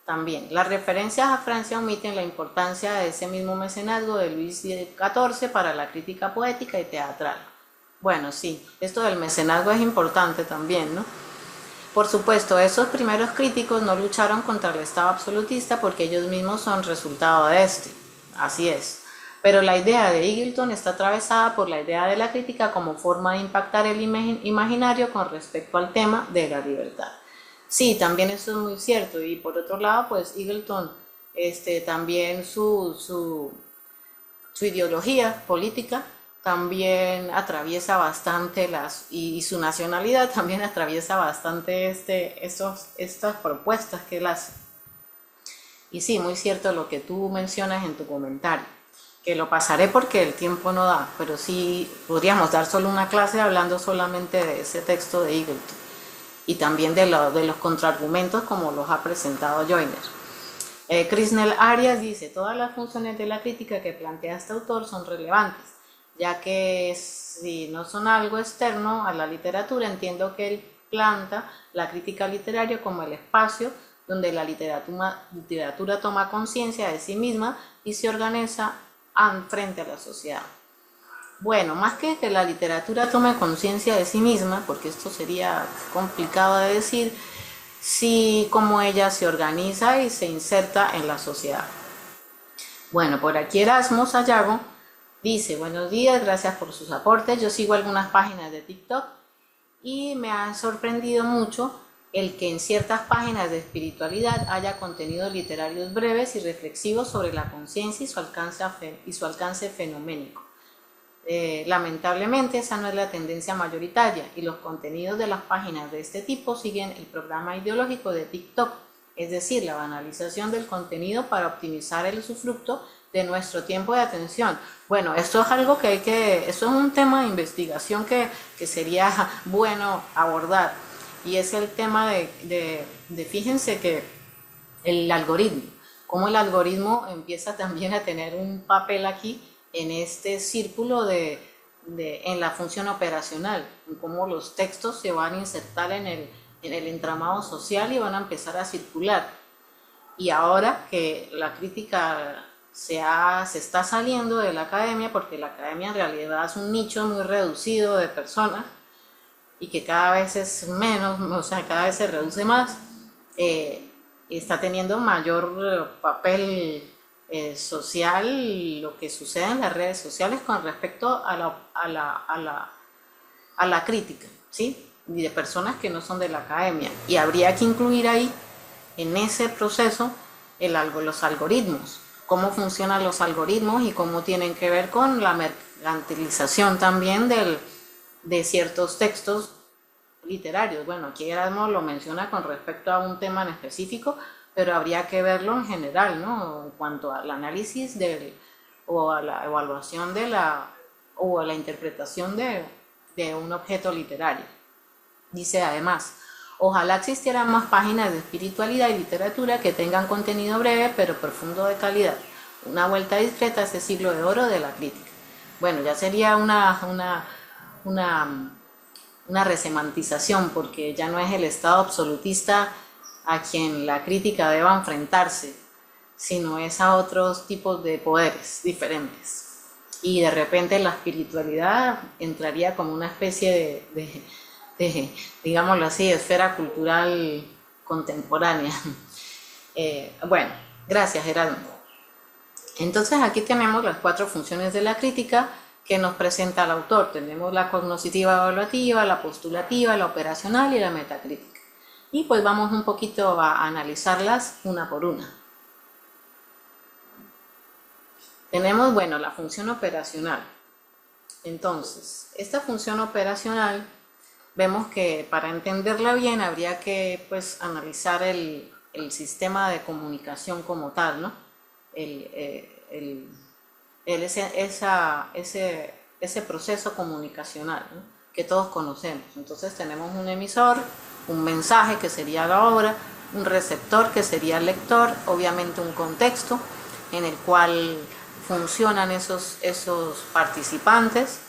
también. Las referencias a Francia omiten la importancia de ese mismo mecenazgo de Luis XIV para la crítica poética y teatral. Bueno, sí, esto del mecenazgo es importante también, ¿no? Por supuesto, esos primeros críticos no lucharon contra el Estado absolutista porque ellos mismos son resultado de este. Así es. Pero la idea de Eagleton está atravesada por la idea de la crítica como forma de impactar el imaginario con respecto al tema de la libertad. Sí, también eso es muy cierto. Y por otro lado, pues Eagleton, también su ideología política también atraviesa bastante y su nacionalidad también atraviesa bastante estas propuestas que él hace. Y sí, muy cierto lo que tú mencionas en tu comentario, que lo pasaré porque el tiempo no da, pero sí podríamos dar solo una clase hablando solamente de ese texto de Eagleton y también de los contraargumentos como los ha presentado Joyner. Krisnel Arias dice, todas las funciones de la crítica que plantea este autor son relevantes, ya que si no son algo externo a la literatura, entiendo que él planta la crítica literaria como el espacio donde la literatura toma conciencia de sí misma y se organiza frente a la sociedad. Bueno, más que la literatura tome conciencia de sí misma, porque esto sería complicado de decir, sí cómo ella se organiza y se inserta en la sociedad. Bueno, por aquí Erasmo Sayago dice, buenos días, gracias por sus aportes. Yo sigo algunas páginas de TikTok y me ha sorprendido mucho el que en ciertas páginas de espiritualidad haya contenidos literarios breves y reflexivos sobre la conciencia y su alcance fenoménico. Lamentablemente esa no es la tendencia mayoritaria y los contenidos de las páginas de este tipo siguen el programa ideológico de TikTok, es decir, la banalización del contenido para optimizar el usufructo de nuestro tiempo de atención. Bueno, esto es algo esto es un tema de investigación que sería bueno abordar, y es el tema de fíjense que el algoritmo, cómo el algoritmo empieza también a tener un papel aquí en este círculo en la función operacional, en cómo los textos se van a insertar en el entramado social y van a empezar a circular. Y ahora que la crítica se está saliendo de la academia, porque la academia en realidad es un nicho muy reducido de personas y que cada vez es menos, o sea, cada vez se reduce más, está teniendo mayor papel social lo que sucede en las redes sociales con respecto a la crítica, ¿sí? Y de personas que no son de la academia. Y habría que incluir ahí, en ese proceso, los algoritmos, cómo funcionan los algoritmos y cómo tienen que ver con la mercantilización también de ciertos textos literarios. Bueno, aquí Erasmo lo menciona con respecto a un tema en específico, pero habría que verlo en general, ¿no? En cuanto al análisis o a la evaluación o a la interpretación de un objeto literario. Dice además, ojalá existieran más páginas de espiritualidad y literatura que tengan contenido breve pero profundo de calidad. Una vuelta discreta a ese siglo de oro de la crítica. Bueno, ya sería una resemantización, porque ya no es el Estado absolutista a quien la crítica deba enfrentarse, sino es a otros tipos de poderes diferentes. Y de repente la espiritualidad entraría como una especie de digámoslo así, esfera cultural contemporánea. Bueno, gracias, Gerardo. Entonces aquí tenemos las 4 funciones de la crítica que nos presenta el autor. Tenemos la cognoscitiva evaluativa, la postulativa, la operacional y la metacrítica. Y pues vamos un poquito a analizarlas una por una. Tenemos, bueno, la función operacional. Entonces, esta función operacional, vemos que para entenderla bien habría que pues analizar el sistema de comunicación como tal, ¿no? Ese proceso comunicacional, ¿no? Que todos conocemos. Entonces tenemos un emisor, un mensaje que sería la obra, un receptor que sería el lector, obviamente un contexto en el cual funcionan esos participantes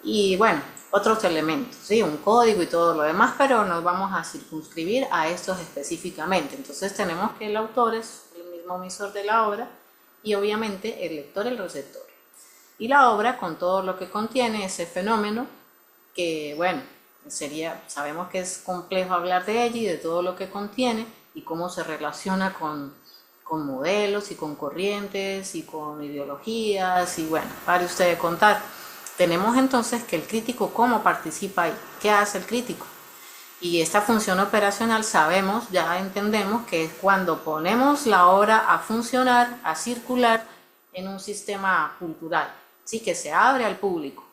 y bueno, otros elementos, ¿sí? Un código y todo lo demás, pero nos vamos a circunscribir a estos específicamente. Entonces tenemos que el autor es el mismo emisor de la obra y obviamente el lector el receptor. Y la obra con todo lo que contiene ese fenómeno que, bueno, sabemos que es complejo hablar de ella y de todo lo que contiene y cómo se relaciona con modelos y con corrientes y con ideologías y bueno, pare usted de contar. Tenemos entonces que el crítico, ¿cómo participa ahí? ¿Qué hace el crítico? Y esta función operacional sabemos, ya entendemos que es cuando ponemos la obra a funcionar, a circular en un sistema cultural, ¿sí? Que se abre al público.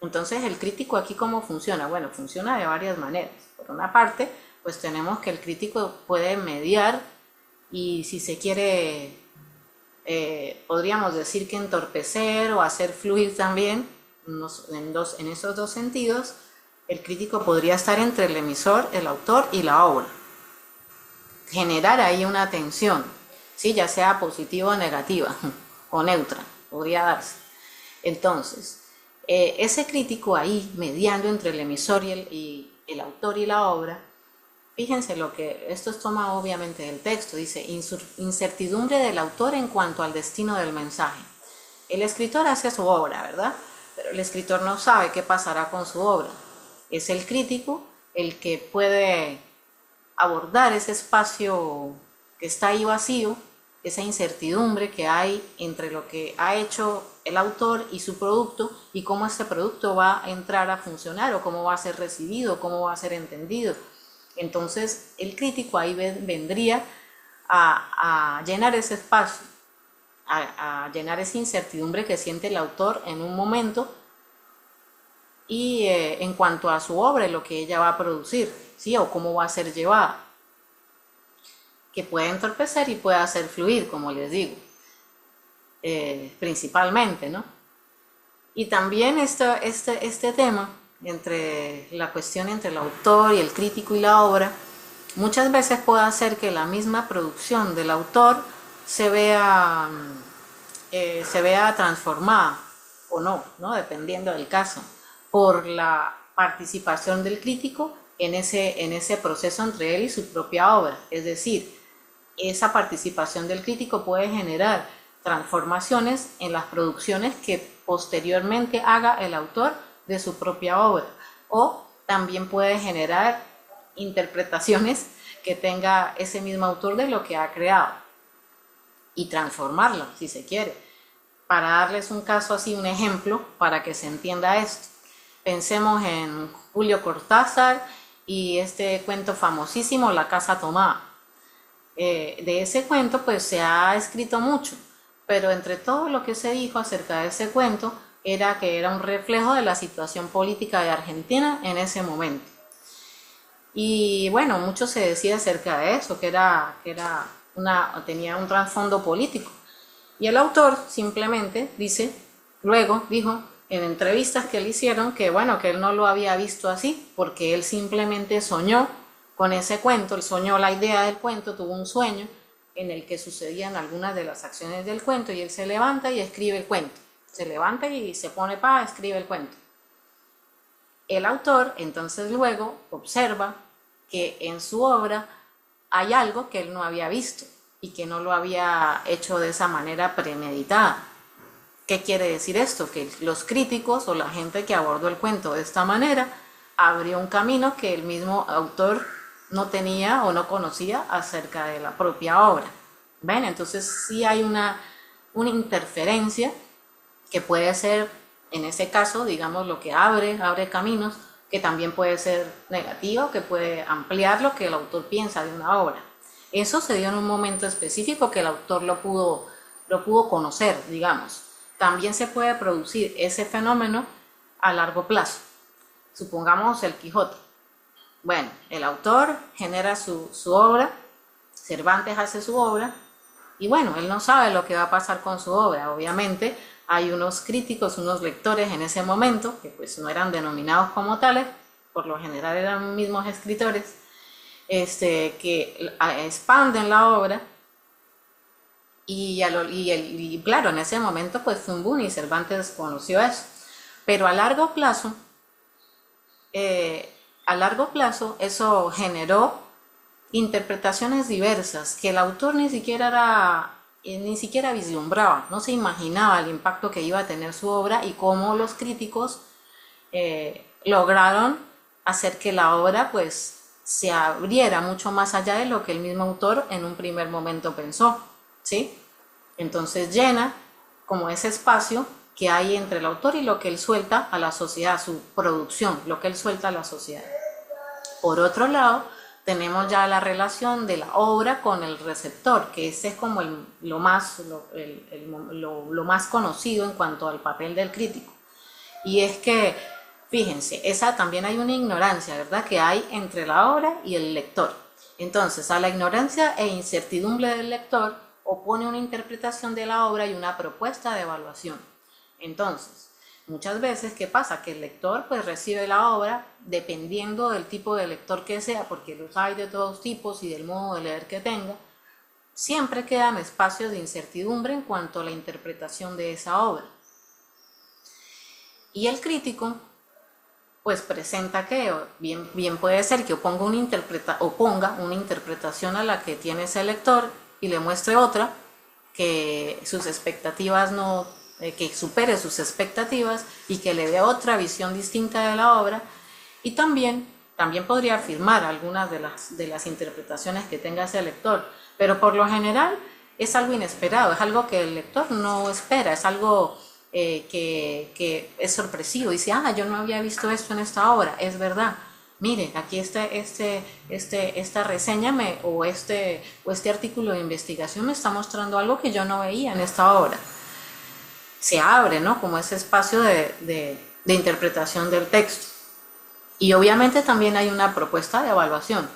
Entonces, ¿el crítico aquí cómo funciona? Bueno, funciona de varias maneras. Por una parte, pues tenemos que el crítico puede mediar y si se quiere, podríamos decir que entorpecer o hacer fluir también, en esos dos sentidos, el crítico podría estar entre el emisor, el autor y la obra. Generar ahí una tensión, ¿sí? Ya sea positiva o negativa, o neutra, podría darse. Entonces, ese crítico ahí, mediando entre el emisor y el autor y la obra, fíjense lo que, esto es toma obviamente del texto, dice, incertidumbre del autor en cuanto al destino del mensaje. El escritor hace su obra, ¿verdad? Pero el escritor no sabe qué pasará con su obra. Es el crítico el que puede abordar ese espacio que está ahí vacío, esa incertidumbre que hay entre lo que ha hecho el autor y su producto y cómo este producto va a entrar a funcionar o cómo va a ser recibido, cómo va a ser entendido. Entonces el crítico ahí vendría a llenar ese espacio, a llenar esa incertidumbre que siente el autor en un momento y en cuanto a su obra, lo que ella va a producir, ¿sí? O cómo va a ser llevada, que puede entorpecer y puede hacer fluir, como les digo, principalmente, ¿no? Y también este tema, entre la cuestión entre el autor y el crítico y la obra, muchas veces puede hacer que la misma producción del autor se vea transformada o no, dependiendo del caso, por la participación del crítico en ese proceso entre él y su propia obra. Es decir, esa participación del crítico puede generar transformaciones en las producciones que posteriormente haga el autor de su propia obra, o también puede generar interpretaciones que tenga ese mismo autor de lo que ha creado y transformarlo, si se quiere. Para darles un caso así, un ejemplo, para que se entienda esto. Pensemos en Julio Cortázar y este cuento famosísimo, La Casa Tomada. De ese cuento pues se ha escrito mucho, pero entre todo lo que se dijo acerca de ese cuento era que era un reflejo de la situación política de Argentina en ese momento. Y bueno, mucho se decía acerca de eso, tenía un trasfondo político. Y el autor simplemente dijo en entrevistas que le hicieron que bueno, que él no lo había visto así, porque él simplemente soñó con ese cuento, él soñó la idea del cuento, tuvo un sueño en el que sucedían algunas de las acciones del cuento y él se levanta y escribe el cuento. Se levanta y se pone escribe el cuento. El autor entonces luego observa que en su obra hay algo que él no había visto y que no lo había hecho de esa manera premeditada. ¿Qué quiere decir esto? Que los críticos o la gente que abordó el cuento de esta manera abrió un camino que el mismo autor no tenía o no conocía acerca de la propia obra. ¿Ven? Entonces sí hay una interferencia que puede ser, en ese caso, digamos, lo que abre caminos, que también puede ser negativo, que puede ampliar lo que el autor piensa de una obra. Eso se dio en un momento específico que el autor lo pudo conocer, digamos. También se puede producir ese fenómeno a largo plazo. Supongamos el Quijote. Bueno, el autor genera su obra, Cervantes hace su obra, y bueno, él no sabe lo que va a pasar con su obra. Obviamente hay unos críticos, unos lectores en ese momento, que pues no eran denominados como tales, por lo general eran mismos escritores, que expanden la obra, y claro, en ese momento pues fue un boom y Cervantes conoció eso. Pero a largo plazo eso generó interpretaciones diversas que el autor ni siquiera vislumbraba, no se imaginaba el impacto que iba a tener su obra y cómo los críticos lograron hacer que la obra pues se abriera mucho más allá de lo que el mismo autor en un primer momento pensó, ¿sí? Entonces llena como ese espacio que hay entre el autor y lo que él suelta a la sociedad, su producción, lo que él suelta a la sociedad. Por otro lado, tenemos ya la relación de la obra con el receptor, que ese es como lo más conocido en cuanto al papel del crítico. Y es que, fíjense, también hay una ignorancia, ¿verdad?, que hay entre la obra y el lector. Entonces, a la ignorancia e incertidumbre del lector opone una interpretación de la obra y una propuesta de evaluación. Entonces, muchas veces, ¿qué pasa? Que el lector pues recibe la obra dependiendo del tipo de lector que sea, porque los hay de todos tipos y del modo de leer que tenga. Siempre quedan espacios de incertidumbre en cuanto a la interpretación de esa obra. Y el crítico pues presenta que bien puede ser que oponga una interpretación a la que tiene ese lector y le muestre otra que sus expectativas que supere sus expectativas y que le dé otra visión distinta de la obra, y también podría afirmar algunas de las interpretaciones que tenga ese lector, pero por lo general es algo inesperado, es algo que el lector no espera, es algo que es sorpresivo. Dice, yo no había visto esto en esta obra, es verdad. Mire, aquí esta reseña o este artículo de investigación me está mostrando algo que yo no veía en esta obra. Se abre, ¿no?, como ese espacio de interpretación del texto. Y obviamente también hay una propuesta de evaluación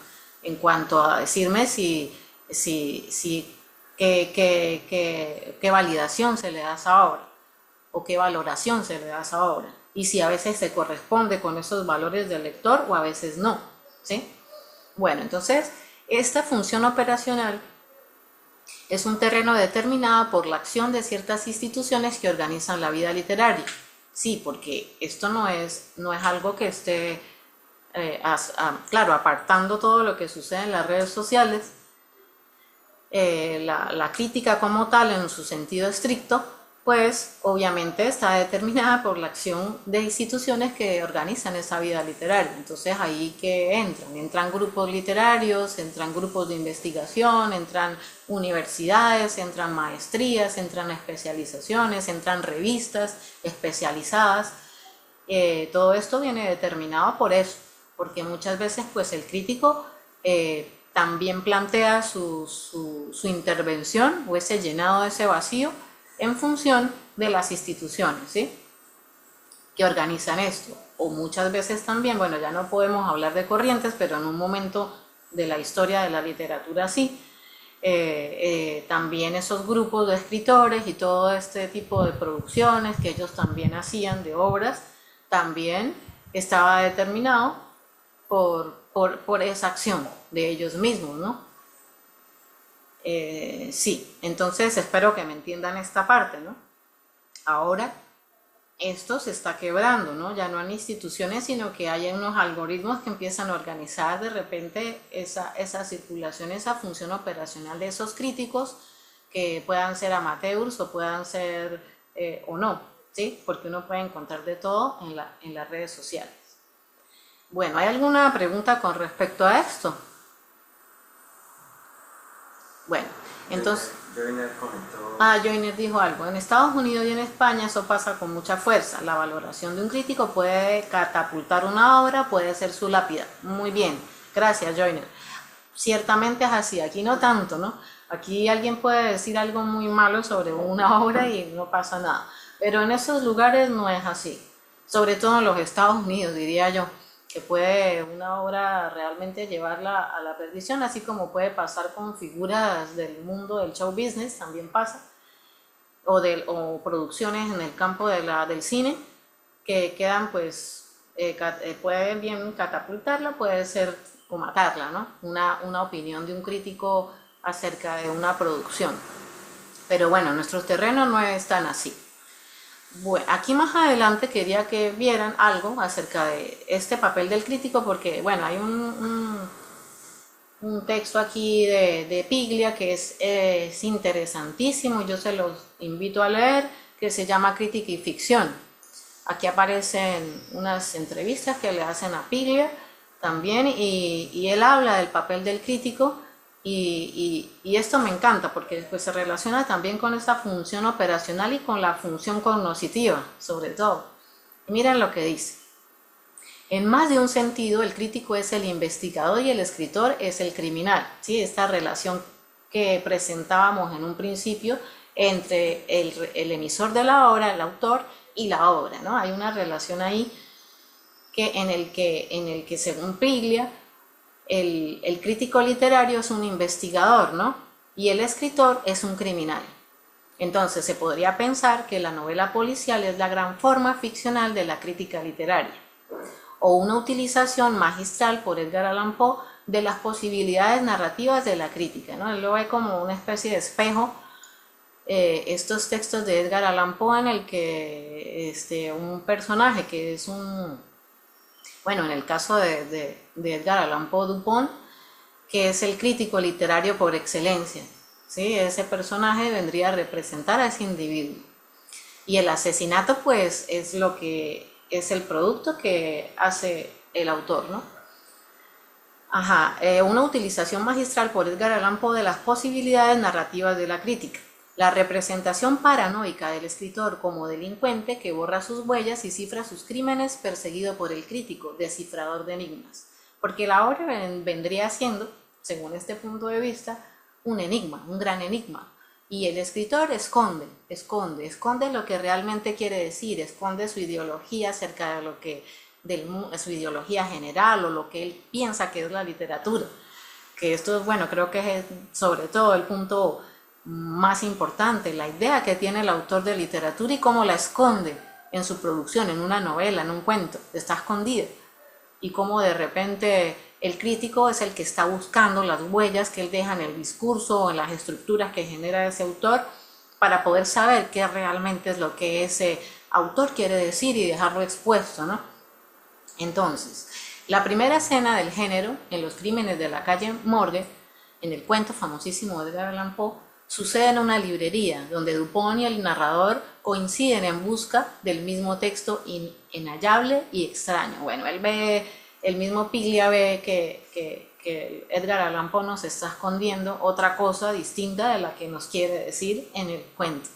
en cuanto a decirme qué validación se le da a esa obra o qué valoración se le da a esa obra. Y si a veces se corresponde con esos valores del lector o a veces no, ¿sí? Bueno, entonces, esta función operacional es un terreno determinado por la acción de ciertas instituciones que organizan la vida literaria. Sí, porque esto no es algo que esté, claro, apartando todo lo que sucede en las redes sociales. La crítica como tal, en su sentido estricto, pues obviamente está determinada por la acción de instituciones que organizan esa vida literaria. Entonces ahí que entran grupos literarios, entran grupos de investigación, entran universidades, entran maestrías, entran especializaciones, entran revistas especializadas. Todo esto viene determinado por eso, porque muchas veces pues el crítico también plantea su intervención o ese llenado de ese vacío en función de las instituciones, ¿sí?, que organizan esto. O muchas veces también, bueno, ya no podemos hablar de corrientes, pero en un momento de la historia de la literatura sí, también esos grupos de escritores y todo este tipo de producciones que ellos también hacían de obras, también estaba determinado por esa acción de ellos mismos, ¿no? Sí, entonces espero que me entiendan esta parte, ¿no? Ahora esto se está quebrando, ¿no? Ya no hay instituciones, sino que hay unos algoritmos que empiezan a organizar de repente esa circulación, esa función operacional de esos críticos, que puedan ser amateurs o puedan ser o no, ¿sí? Porque uno puede encontrar de todo en las redes sociales. Bueno, ¿hay alguna pregunta con respecto a esto? Bueno, entonces... Joyner comentó... Joyner dijo algo. En Estados Unidos y en España eso pasa con mucha fuerza. La valoración de un crítico puede catapultar una obra, puede ser su lápida. Muy bien, gracias Joyner. Ciertamente es así, aquí no tanto, ¿no? Aquí alguien puede decir algo muy malo sobre una obra y no pasa nada. Pero en esos lugares no es así. Sobre todo en los Estados Unidos, diría yo, que puede una obra realmente llevarla a la perdición, así como puede pasar con figuras del mundo del show business, también pasa, o producciones en el campo del cine, que quedan pues, pueden bien catapultarla, puede ser o matarla, ¿no? Una opinión de un crítico acerca de una producción. Pero bueno, nuestro terreno no es tan así. Bueno, aquí más adelante quería que vieran algo acerca de este papel del crítico, porque bueno, hay un texto aquí de Piglia que es interesantísimo, yo se los invito a leer, que se llama Crítica y Ficción. Aquí aparecen unas entrevistas que le hacen a Piglia también, y él habla del papel del crítico. Y esto me encanta porque pues, se relaciona también con esa función operacional y con la función cognitiva, sobre todo. Miren lo que dice. En más de un sentido, el crítico es el investigador y el escritor es el criminal. ¿Sí? Esta relación que presentábamos en un principio entre el emisor de la obra, el autor, y la obra, ¿no? Hay una relación ahí en el que según Piglia, el crítico literario es un investigador, ¿no? Y el escritor es un criminal. Entonces se podría pensar que la novela policial es la gran forma ficcional de la crítica literaria, o una utilización magistral por Edgar Allan Poe de las posibilidades narrativas de la crítica, ¿no? Él lo ve como una especie de espejo, estos textos de Edgar Allan Poe en el que un personaje que es bueno, en el caso de Edgar Allan Poe Dupont, que es el crítico literario por excelencia, ¿sí? Ese personaje vendría a representar a ese individuo. Y el asesinato, pues, es lo que es el producto que hace el autor, ¿no? Una utilización magistral por Edgar Allan Poe de las posibilidades narrativas de la crítica. La representación paranoica del escritor como delincuente que borra sus huellas y cifra sus crímenes, perseguido por el crítico, descifrador de enigmas. Porque la obra vendría siendo, según este punto de vista, un enigma, un gran enigma. Y el escritor esconde lo que realmente quiere decir, esconde su ideología acerca de su ideología general o lo que él piensa que es la literatura. Que esto, bueno, creo que es sobre todo el punto más importante, la idea que tiene el autor de literatura y cómo la esconde en su producción, en una novela, en un cuento, está escondida. Y cómo de repente el crítico es el que está buscando las huellas que él deja en el discurso o en las estructuras que genera ese autor para poder saber qué realmente es lo que ese autor quiere decir y dejarlo expuesto, ¿no? Entonces, la primera escena del género en Los crímenes de la calle Morgue, en el cuento famosísimo de Edgar Allan Poe, sucede en una librería donde Dupont y el narrador coinciden en busca del mismo texto inhallable y extraño. Bueno, el mismo Piglia ve que Edgar Allan Poe nos está escondiendo otra cosa distinta de la que nos quiere decir en el cuento.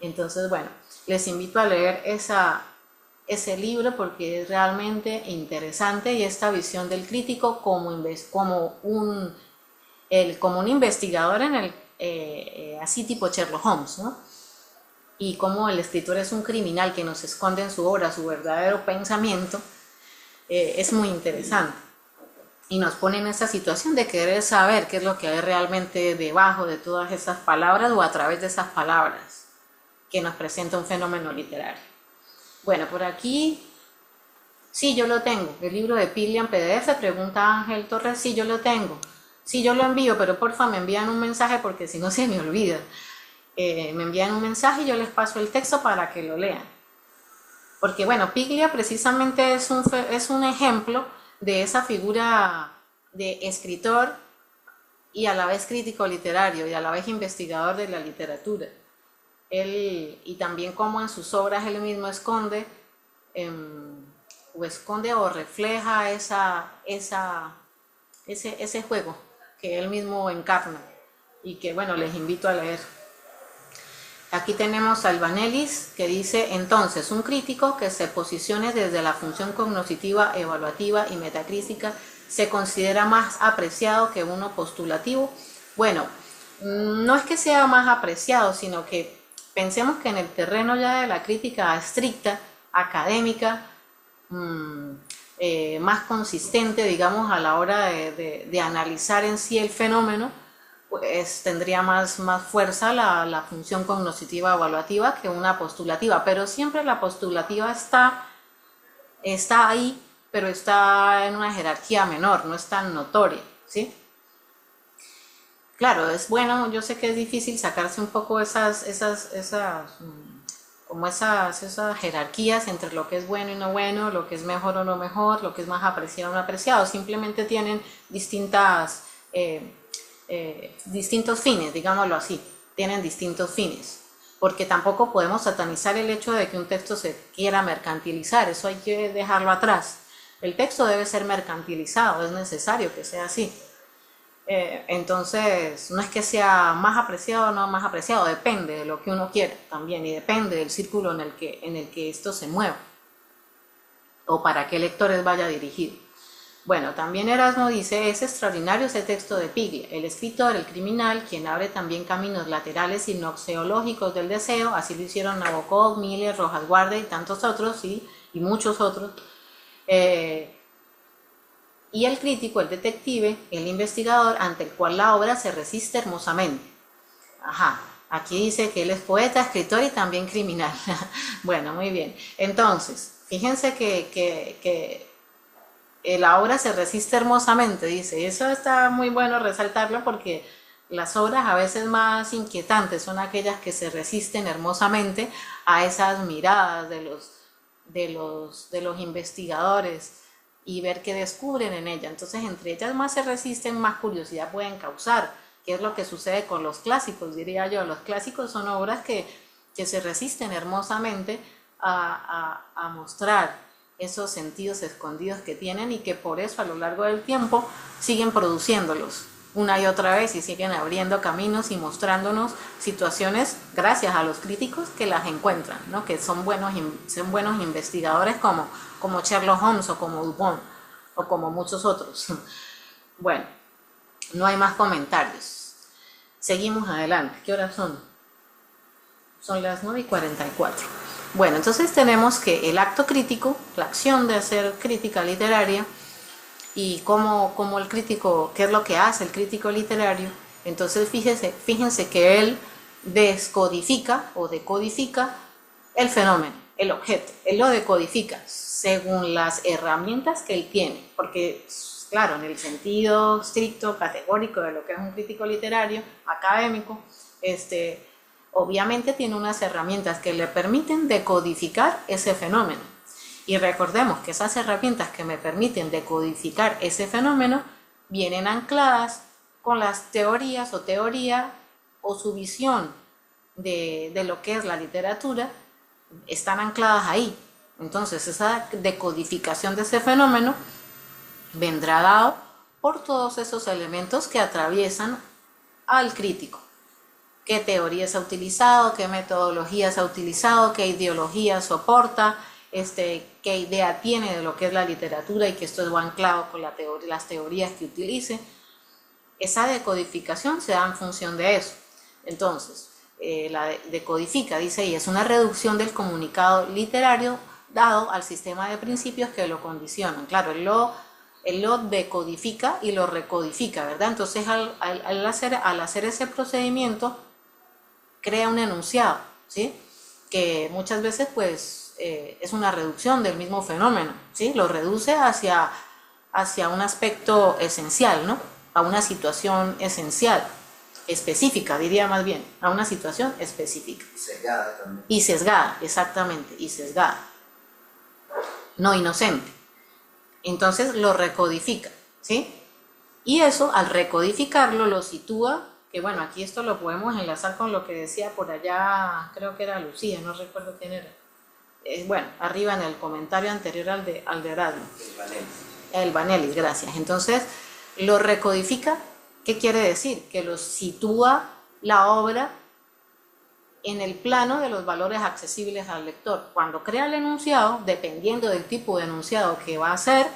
Entonces, bueno, les invito a leer ese libro porque es realmente interesante, y esta visión del crítico como un investigador en así tipo Sherlock Holmes, ¿no? y cómo el escritor es un criminal que nos esconde en su obra su verdadero pensamiento, es muy interesante. Y nos pone en esa situación de querer saber qué es lo que hay realmente debajo de todas esas palabras o a través de esas palabras que nos presenta un fenómeno literario. Bueno, por aquí, sí, yo lo tengo. El libro de Piglia en PDF, pregunta Ángel Torres, sí, yo lo tengo. Sí, yo lo envío, pero porfa me envían un mensaje porque si no se me olvida. Me envían un mensaje y yo les paso el texto para que lo lean. Porque bueno, Piglia precisamente es un ejemplo de esa figura de escritor y a la vez crítico literario y a la vez investigador de la literatura. Él, y también como en sus obras él mismo esconde o refleja ese juego que él mismo encarna y que bueno, les invito a leer. Aquí tenemos a Albanelis que dice, entonces, un crítico que se posicione desde la función cognitiva, evaluativa y metacrítica se considera más apreciado que uno postulativo. Bueno, no es que sea más apreciado, sino que pensemos que en el terreno ya de la crítica estricta, académica, más consistente, digamos, a la hora de analizar en sí el fenómeno, pues tendría más fuerza la función cognitiva evaluativa que una postulativa, pero siempre la postulativa está ahí, pero está en una jerarquía menor, no es tan notoria, ¿sí? Claro, es bueno, yo sé que es difícil sacarse un poco esas jerarquías entre lo que es bueno y no bueno, lo que es mejor o no mejor, lo que es más apreciado o no apreciado, simplemente tienen distintos fines, digámoslo así, tienen distintos fines, porque tampoco podemos satanizar el hecho de que un texto se quiera mercantilizar, eso hay que dejarlo atrás. El texto debe ser mercantilizado, es necesario que sea así. Entonces, no es que sea más apreciado o no más apreciado, depende de lo que uno quiera también y depende del círculo en el que esto se mueva o para qué lectores vaya dirigido. Bueno, también Erasmo dice, es extraordinario ese texto de Piglia, el escritor, el criminal, quien abre también caminos laterales y noxeológicos del deseo, así lo hicieron Nabokov, Miller, Rojas Guardia y tantos otros, y muchos otros. Y el crítico, el detective, el investigador, ante el cual la obra se resiste hermosamente. Ajá, aquí dice que él es poeta, escritor y también criminal. Bueno, muy bien. Entonces, fíjense que la obra se resiste hermosamente, dice. Eso está muy bueno resaltarlo porque las obras a veces más inquietantes son aquellas que se resisten hermosamente a esas miradas de los investigadores y ver qué descubren en ella. Entonces, entre ellas más se resisten, más curiosidad pueden causar. ¿Qué es lo que sucede con los clásicos? Diría yo, los clásicos son obras que se resisten hermosamente a mostrar esos sentidos escondidos que tienen y que por eso a lo largo del tiempo siguen produciéndolos una y otra vez y siguen abriendo caminos y mostrándonos situaciones gracias a los críticos que las encuentran, ¿no? Que son buenos investigadores como Sherlock Holmes o como Dupont o como muchos otros. Bueno, no hay más comentarios. Seguimos adelante. ¿Qué horas son? Son las 9:44. Bueno, entonces tenemos que el acto crítico, la acción de hacer crítica literaria y cómo el crítico, qué es lo que hace el crítico literario. Entonces fíjense que él descodifica o decodifica el fenómeno, el objeto. Él lo decodifica según las herramientas que él tiene, porque claro, en el sentido estricto, categórico de lo que es un crítico literario, académico, obviamente tiene unas herramientas que le permiten decodificar ese fenómeno. Y recordemos que esas herramientas que me permiten decodificar ese fenómeno vienen ancladas con las teorías o teoría o su visión de lo que es la literatura, están ancladas ahí. Entonces esa decodificación de ese fenómeno vendrá dado por todos esos elementos que atraviesan al crítico. ¿Qué teorías ha utilizado? ¿Qué metodologías ha utilizado? ¿Qué ideología soporta? ¿Qué idea tiene de lo que es la literatura y que esto va anclado con las teorías que utilice? Esa decodificación se da en función de eso. Entonces, la decodifica, dice, y es una reducción del comunicado literario dado al sistema de principios que lo condicionan. Claro, él lo decodifica y lo recodifica, ¿verdad? Entonces al hacer ese procedimiento, crea un enunciado, ¿sí? Que muchas veces pues es una reducción del mismo fenómeno, ¿sí? Lo reduce hacia un aspecto esencial, ¿no? A una situación esencial, específica, diría más bien, a una situación específica. Y sesgada también. Y sesgada, exactamente, y sesgada. No inocente. Entonces lo recodifica, ¿sí? Y eso, al recodificarlo, lo sitúa, que bueno, aquí esto lo podemos enlazar con lo que decía por allá, creo que era Lucía, no recuerdo quién era. Bueno, arriba en el comentario anterior al de Erasmo. El Vanelis, gracias. Entonces, lo recodifica, ¿qué quiere decir? Que lo sitúa la obra en el plano de los valores accesibles al lector. Cuando crea el enunciado, dependiendo del tipo de enunciado que va a hacer,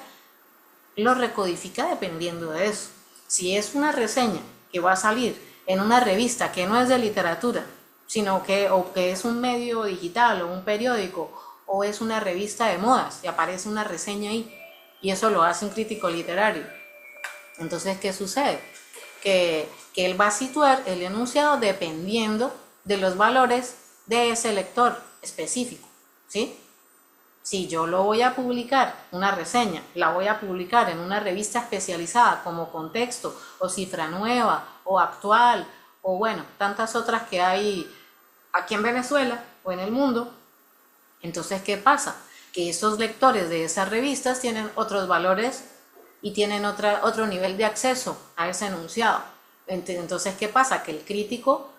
lo recodifica dependiendo de eso. Si es una reseña que va a salir en una revista que no es de literatura, sino que es un medio digital o un periódico, o es una revista de modas y aparece una reseña ahí, y eso lo hace un crítico literario. Entonces, ¿qué sucede? Que él va a situar el enunciado dependiendo de los valores de ese lector específico, ¿sí? Si yo lo voy a publicar, una reseña, la voy a publicar en una revista especializada como Contexto, o Cifra Nueva, o Actual, o bueno, tantas otras que hay aquí en Venezuela o en el mundo, entonces, ¿qué pasa? Que esos lectores de esas revistas tienen otros valores y tienen otro nivel de acceso a ese enunciado. Entonces, ¿qué pasa? Que el crítico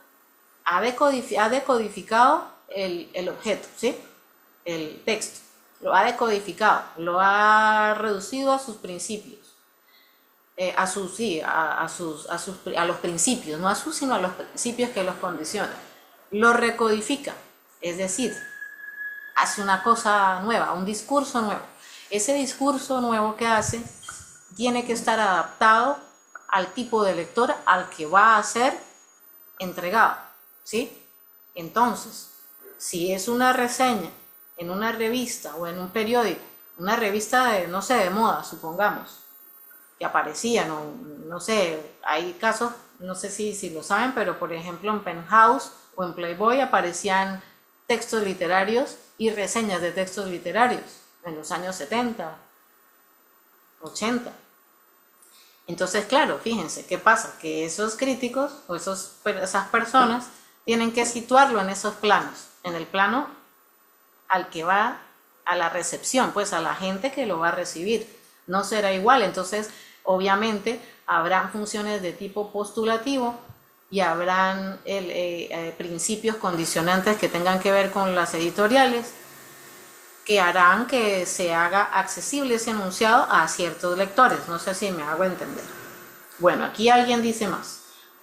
ha decodificado el objeto, ¿sí? El texto, lo ha decodificado, lo ha reducido a sus principios, a los principios, no a sus, sino a los principios que los condicionan. Lo recodifica, es decir, hace una cosa nueva, un discurso nuevo. Ese discurso nuevo que hace tiene que estar adaptado al tipo de lector al que va a ser entregado, ¿sí? Entonces, si es una reseña en una revista o en un periódico, una revista de, no sé, de moda, supongamos, que aparecía, no sé, hay casos, no sé si lo saben, pero por ejemplo en Penthouse o en Playboy aparecían textos literarios y reseñas de textos literarios en los años 70, 80. Entonces, claro, fíjense, ¿qué pasa? Que esos críticos o esas personas tienen que situarlo en esos planos, en el plano al que va a la recepción, pues a la gente que lo va a recibir. No será igual, entonces obviamente habrán funciones de tipo postulativo y habrán principios condicionantes que tengan que ver con las editoriales, que harán que se haga accesible ese enunciado a ciertos lectores. No sé si me hago entender. Bueno, aquí alguien dice más.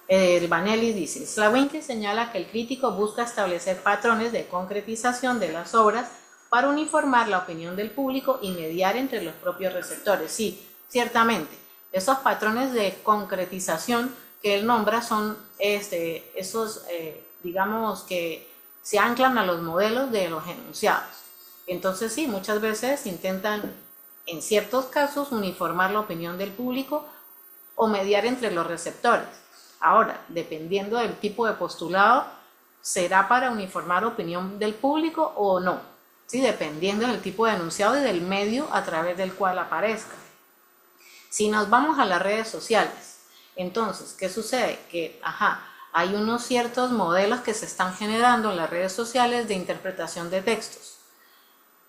El Vanelis dice, Slawinski señala que el crítico busca establecer patrones de concretización de las obras para uniformar la opinión del público y mediar entre los propios receptores. Sí, ciertamente, esos patrones de concretización que él nombra son esos, digamos, que se anclan a los modelos de los enunciados. Entonces sí, muchas veces intentan, en ciertos casos, uniformar la opinión del público o mediar entre los receptores. Ahora, dependiendo del tipo de postulado, será para uniformar opinión del público o no, ¿sí? Dependiendo del tipo de enunciado y del medio a través del cual aparezca. Si nos vamos a las redes sociales, entonces, ¿qué sucede? Que, hay unos ciertos modelos que se están generando en las redes sociales de interpretación de textos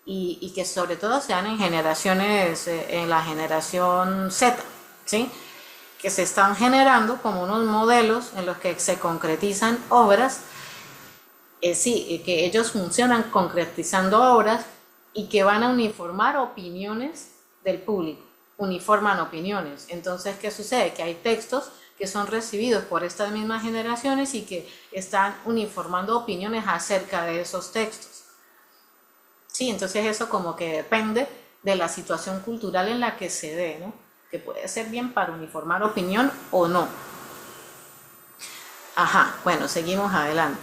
y que sobre todo se dan en generaciones, en la generación Z, ¿sí? Que se están generando como unos modelos en los que se concretizan obras, que ellos funcionan concretizando obras y que van a uniformar opiniones del público, uniforman opiniones. Entonces, ¿qué sucede? Que hay textos que son recibidos por estas mismas generaciones y que están uniformando opiniones acerca de esos textos. Sí, entonces eso como que depende de la situación cultural en la que se dé, ¿no? Que puede ser bien para uniformar opinión o no. Bueno, seguimos adelante.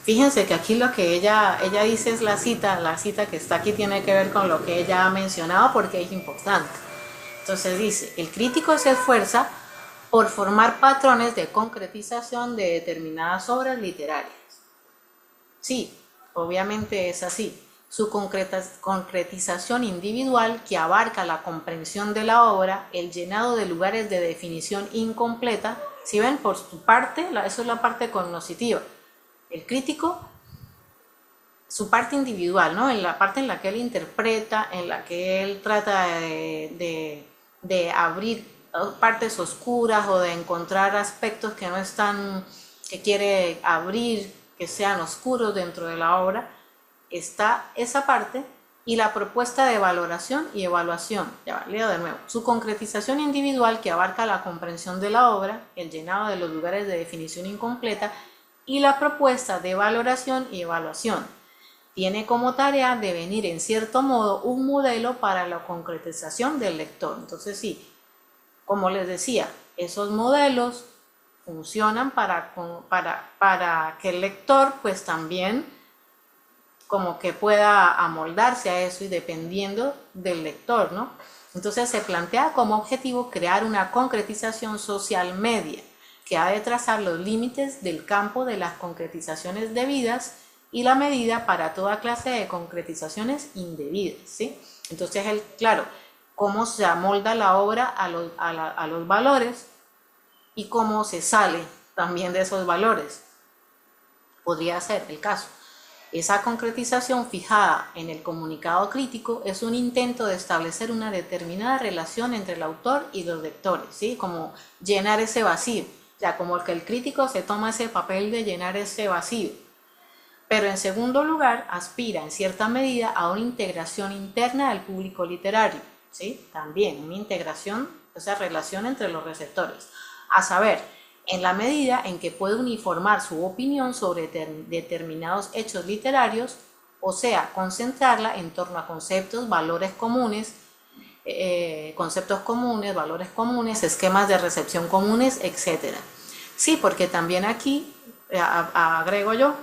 Fíjense que aquí lo que ella dice es la cita que está aquí tiene que ver con lo que ella ha mencionado porque es importante. Entonces dice, el crítico se esfuerza por formar patrones de concretización de determinadas obras literarias. Sí, obviamente es así. Su concretización individual que abarca la comprensión de la obra, el llenado de lugares de definición incompleta. Si ven, por su parte, eso es la parte cognoscitiva. El crítico, su parte individual, ¿no? En la parte en la que él interpreta, en la que él trata de abrir partes oscuras o de encontrar aspectos que no están, que quiere abrir, que sean oscuros dentro de la obra, está esa parte y la propuesta de valoración y evaluación. Ya va, leo de nuevo. Su concretización individual que abarca la comprensión de la obra, el llenado de los lugares de definición incompleta y la propuesta de valoración y evaluación. Tiene como tarea devenir en cierto modo un modelo para la concretización del lector. Entonces sí, como les decía, esos modelos funcionan para que el lector pues también como que pueda amoldarse a eso y dependiendo del lector, ¿no? Entonces se plantea como objetivo crear una concretización social media que ha de trazar los límites del campo de las concretizaciones debidas y la medida para toda clase de concretizaciones indebidas, ¿sí? Entonces, claro, cómo se amolda la obra a los valores y cómo se sale también de esos valores. Podría ser el caso. Esa concretización fijada en el comunicado crítico es un intento de establecer una determinada relación entre el autor y los lectores, ¿sí? Como llenar ese vacío, o sea, como que el crítico se toma ese papel de llenar ese vacío. Pero en segundo lugar, aspira en cierta medida a una integración interna del público literario, ¿sí? También una integración, esa relación entre los receptores, a saber, en la medida en que puede uniformar su opinión sobre determinados hechos literarios, o sea, concentrarla en torno a conceptos, valores comunes, valores comunes, esquemas de recepción comunes, etc. Sí, porque también aquí, agrego yo,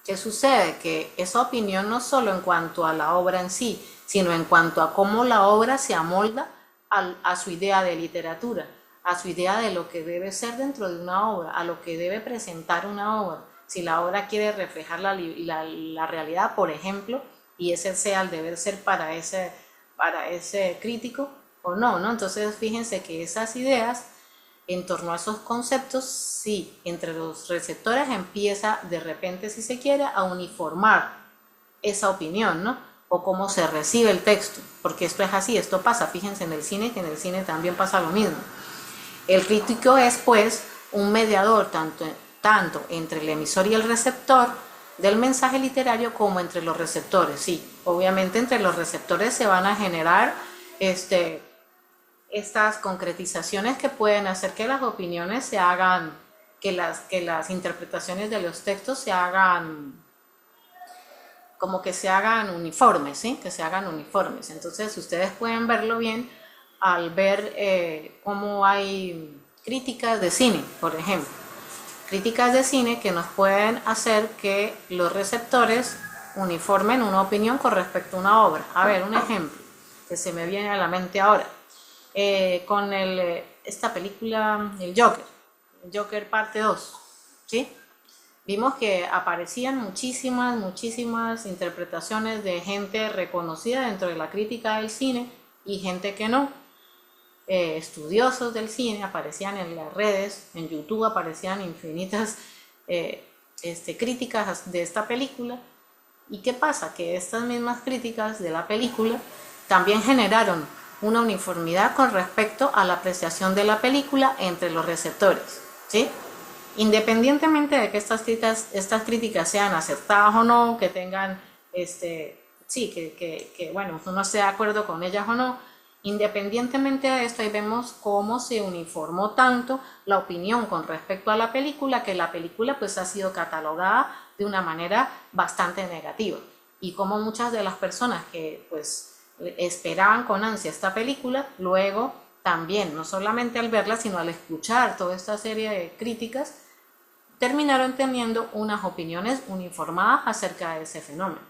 ¿qué sucede? Que esa opinión no solo en cuanto a la obra en sí, sino en cuanto a cómo la obra se amolda a su idea de literatura, a su idea de lo que debe ser dentro de una obra, a lo que debe presentar una obra. Si la obra quiere reflejar la realidad, por ejemplo, y ese sea el deber ser para ese crítico o no, ¿no? Entonces fíjense que esas ideas en torno a esos conceptos, sí, entre los receptores empieza de repente, si se quiere, a uniformar esa opinión, ¿no? O cómo se recibe el texto, porque esto es así, esto pasa, fíjense en el cine, que en el cine también pasa lo mismo. El crítico es, pues, un mediador tanto entre el emisor y el receptor del mensaje literario como entre los receptores, sí. Obviamente entre los receptores se van a generar estas concretizaciones que pueden hacer que las opiniones se hagan, que las interpretaciones de los textos se hagan, como que se hagan uniformes, ¿sí? Que se hagan uniformes. Entonces ustedes pueden verlo bien al ver cómo hay críticas de cine, por ejemplo. Críticas de cine que nos pueden hacer que los receptores uniformen una opinión con respecto a una obra. A ver, un ejemplo que se me viene a la mente ahora. Con esta película, el Joker parte 2, ¿sí? Vimos que aparecían muchísimas interpretaciones de gente reconocida dentro de la crítica del cine y gente que no. Estudiosos del cine aparecían en las redes, en YouTube aparecían infinitas críticas de esta película. ¿Y qué pasa? Que estas mismas críticas de la película también generaron una uniformidad con respecto a la apreciación de la película entre los receptores, ¿sí? Independientemente de que estas críticas sean acertadas o no, que tengan, bueno, uno esté de acuerdo con ellas o no, independientemente de esto, ahí vemos cómo se uniformó tanto la opinión con respecto a la película, que la película pues ha sido catalogada de una manera bastante negativa, y cómo muchas de las personas que pues esperaban con ansia esta película, luego también, no solamente al verla, sino al escuchar toda esta serie de críticas, terminaron teniendo unas opiniones uniformadas acerca de ese fenómeno.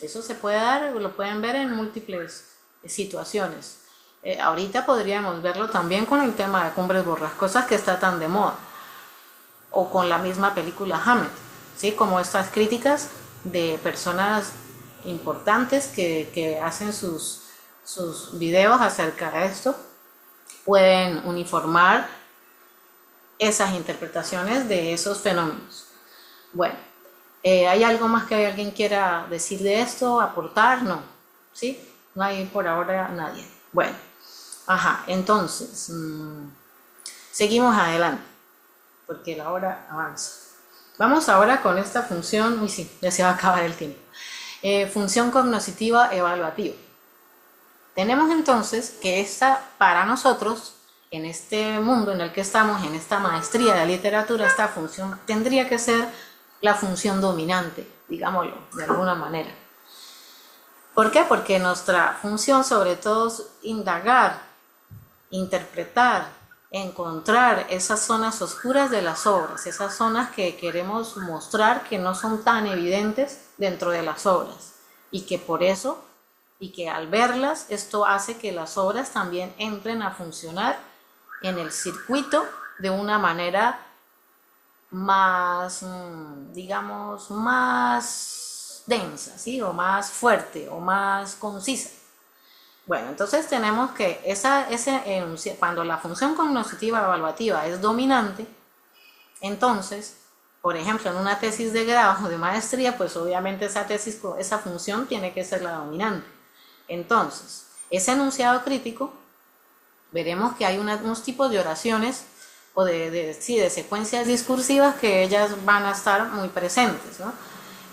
Eso se puede dar, lo pueden ver en múltiples situaciones. Ahorita podríamos verlo también con el tema de Cumbres Borrascosas, que está tan de moda, o con la misma película Hammett, ¿sí? Como estas críticas de personas importantes que hacen sus videos acerca de esto, pueden uniformar esas interpretaciones de esos fenómenos. Bueno, ¿hay algo más que alguien quiera decir de esto, aportar? No, ¿sí? No hay por ahora nadie. Bueno, entonces, seguimos adelante, porque la hora avanza. Vamos ahora con esta función, uy sí, ya se va a acabar el tiempo. Función cognoscitiva evaluativa. Tenemos entonces que esta, para nosotros, en este mundo en el que estamos, en esta maestría de literatura, esta función tendría que ser la función dominante, digámoslo de alguna manera. ¿Por qué? Porque nuestra función sobre todo es indagar, interpretar, encontrar esas zonas oscuras de las obras, esas zonas que queremos mostrar que no son tan evidentes dentro de las obras, y que por eso, y que al verlas, esto hace que las obras también entren a funcionar en el circuito de una manera más, digamos, más densa, ¿sí? O más fuerte, o más concisa. Bueno, entonces tenemos que cuando la función cognoscitiva evaluativa es dominante, entonces, por ejemplo, en una tesis de grado o de maestría, pues obviamente esa función tiene que ser la dominante. Entonces, ese enunciado crítico, veremos que hay unos tipos de oraciones o de secuencias discursivas que ellas van a estar muy presentes, ¿no?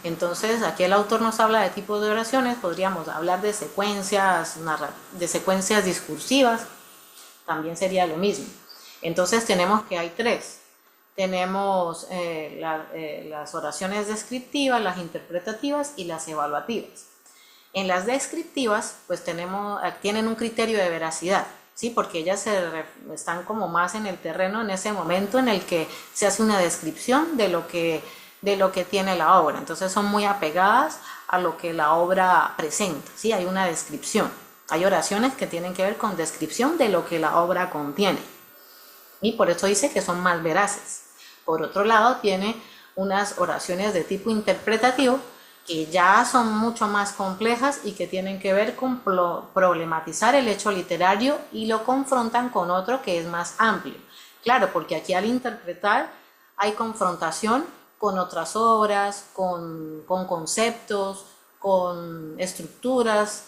Entonces, aquí el autor nos habla de tipos de oraciones, podríamos hablar de secuencias discursivas, también sería lo mismo. Entonces, tenemos que hay tres. Tenemos las oraciones descriptivas, las interpretativas y las evaluativas. En las descriptivas, pues tienen un criterio de veracidad, ¿sí? Porque ellas están como más en el terreno en ese momento en el que se hace una descripción de lo que tiene la obra. Entonces son muy apegadas a lo que la obra presenta, ¿sí? Hay una descripción. Hay oraciones que tienen que ver con descripción de lo que la obra contiene. Y por eso dice que son más veraces. Por otro lado, tiene unas oraciones de tipo interpretativo que ya son mucho más complejas y que tienen que ver con problematizar el hecho literario y lo confrontan con otro que es más amplio. Claro, porque aquí al interpretar hay confrontación con otras obras, con conceptos, con estructuras,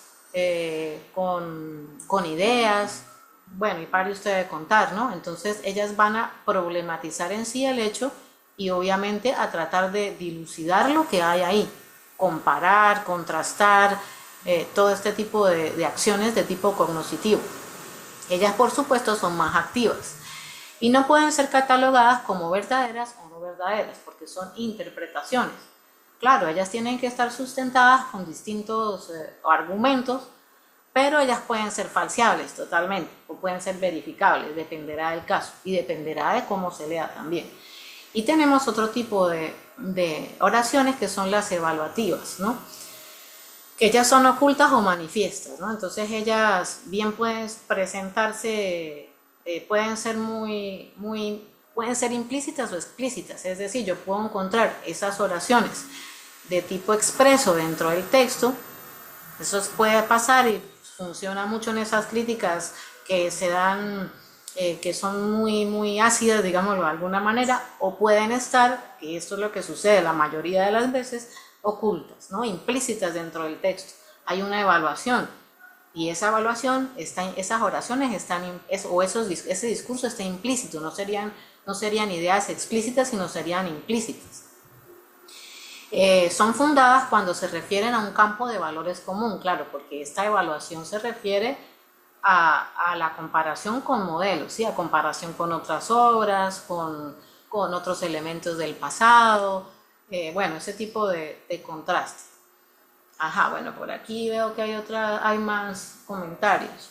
con ideas, bueno, y pare usted de contar, ¿no? Entonces ellas van a problematizar en sí el hecho y obviamente a tratar de dilucidar lo que hay ahí, comparar, contrastar, todo este tipo de acciones de tipo cognoscitivo. Ellas, por supuesto, son más activas y no pueden ser catalogadas como verdaderas o no verdaderas, porque son interpretaciones. Claro, ellas tienen que estar sustentadas con distintos argumentos, pero ellas pueden ser falseables totalmente, o pueden ser verificables, dependerá del caso, y dependerá de cómo se lea también. Y tenemos otro tipo de oraciones que son las evaluativas, ¿no? Que ellas son ocultas o manifiestas, ¿no? Entonces ellas bien pueden presentarse, pueden ser pueden ser implícitas o explícitas, es decir, yo puedo encontrar esas oraciones de tipo expreso dentro del texto. Eso puede pasar y funciona mucho en esas críticas que se dan, que son muy ácidas, digámoslo de alguna manera, o pueden estar, que esto es lo que sucede la mayoría de las veces, ocultas, ¿no? Implícitas dentro del texto. Hay una evaluación y esa evaluación, esas oraciones están, ese discurso está implícito, no serían ideas explícitas, sino serían implícitas. Son fundadas cuando se refieren a un campo de valores común, claro, porque esta evaluación se refiere a la comparación con modelos, ¿sí? A comparación con otras obras, con otros elementos del pasado, bueno, ese tipo de contraste. Bueno, por aquí veo que hay más comentarios.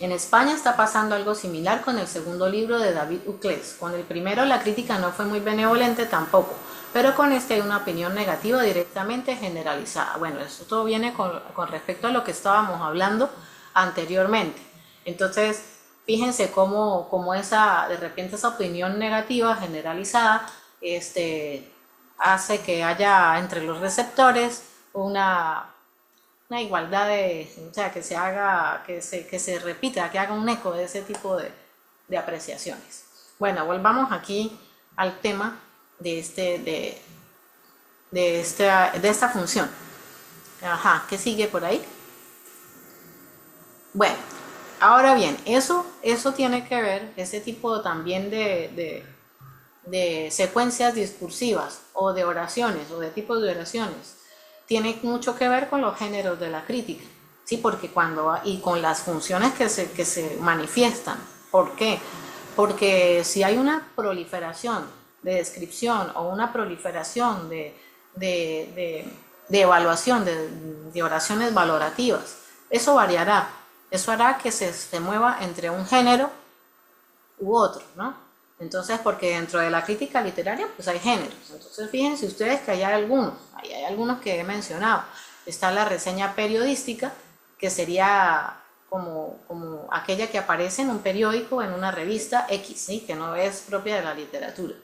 En España está pasando algo similar con el segundo libro de David Uclés. Con el primero la crítica no fue muy benevolente tampoco, pero con este hay una opinión negativa directamente generalizada. Bueno, eso todo viene con respecto a lo que estábamos hablando anteriormente. Entonces, fíjense cómo de repente esa opinión negativa generalizada hace que haya entre los receptores una igualdad o sea, que se haga, que se repita, que haga un eco de ese tipo de apreciaciones. Bueno, volvamos aquí al tema de esta función. Ajá, ¿qué sigue por ahí? Bueno, ahora bien, eso tiene que ver, ese tipo también de secuencias discursivas o de oraciones o de tipos de oraciones, tiene mucho que ver con los géneros de la crítica, ¿sí? Y con las funciones que se manifiestan. ¿Por qué? Porque si hay una proliferación de descripción o una proliferación de evaluación, de oraciones valorativas, eso variará. Eso hará que se mueva entre un género u otro, ¿no? Entonces, porque dentro de la crítica literaria, pues hay géneros. Entonces, fíjense ustedes que hay algunos que he mencionado. Está la reseña periodística, que sería como aquella que aparece en un periódico, en una revista X, ¿sí? Que no es propia de la literatura.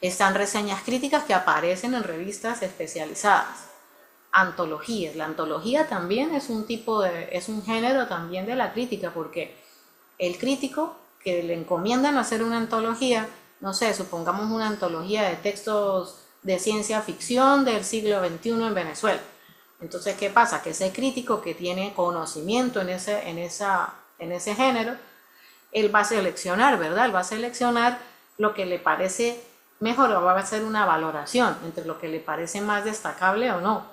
Están reseñas críticas que aparecen en revistas especializadas. Antologías. La antología también es un género también de la crítica, porque el crítico que le encomiendan hacer una antología, no sé, supongamos una antología de textos de ciencia ficción del siglo XXI en Venezuela. Entonces, ¿qué pasa? Que ese crítico que tiene conocimiento en ese género, él va a seleccionar, ¿verdad? Él va a seleccionar lo que le parece mejor, o va a hacer una valoración entre lo que le parece más destacable o no.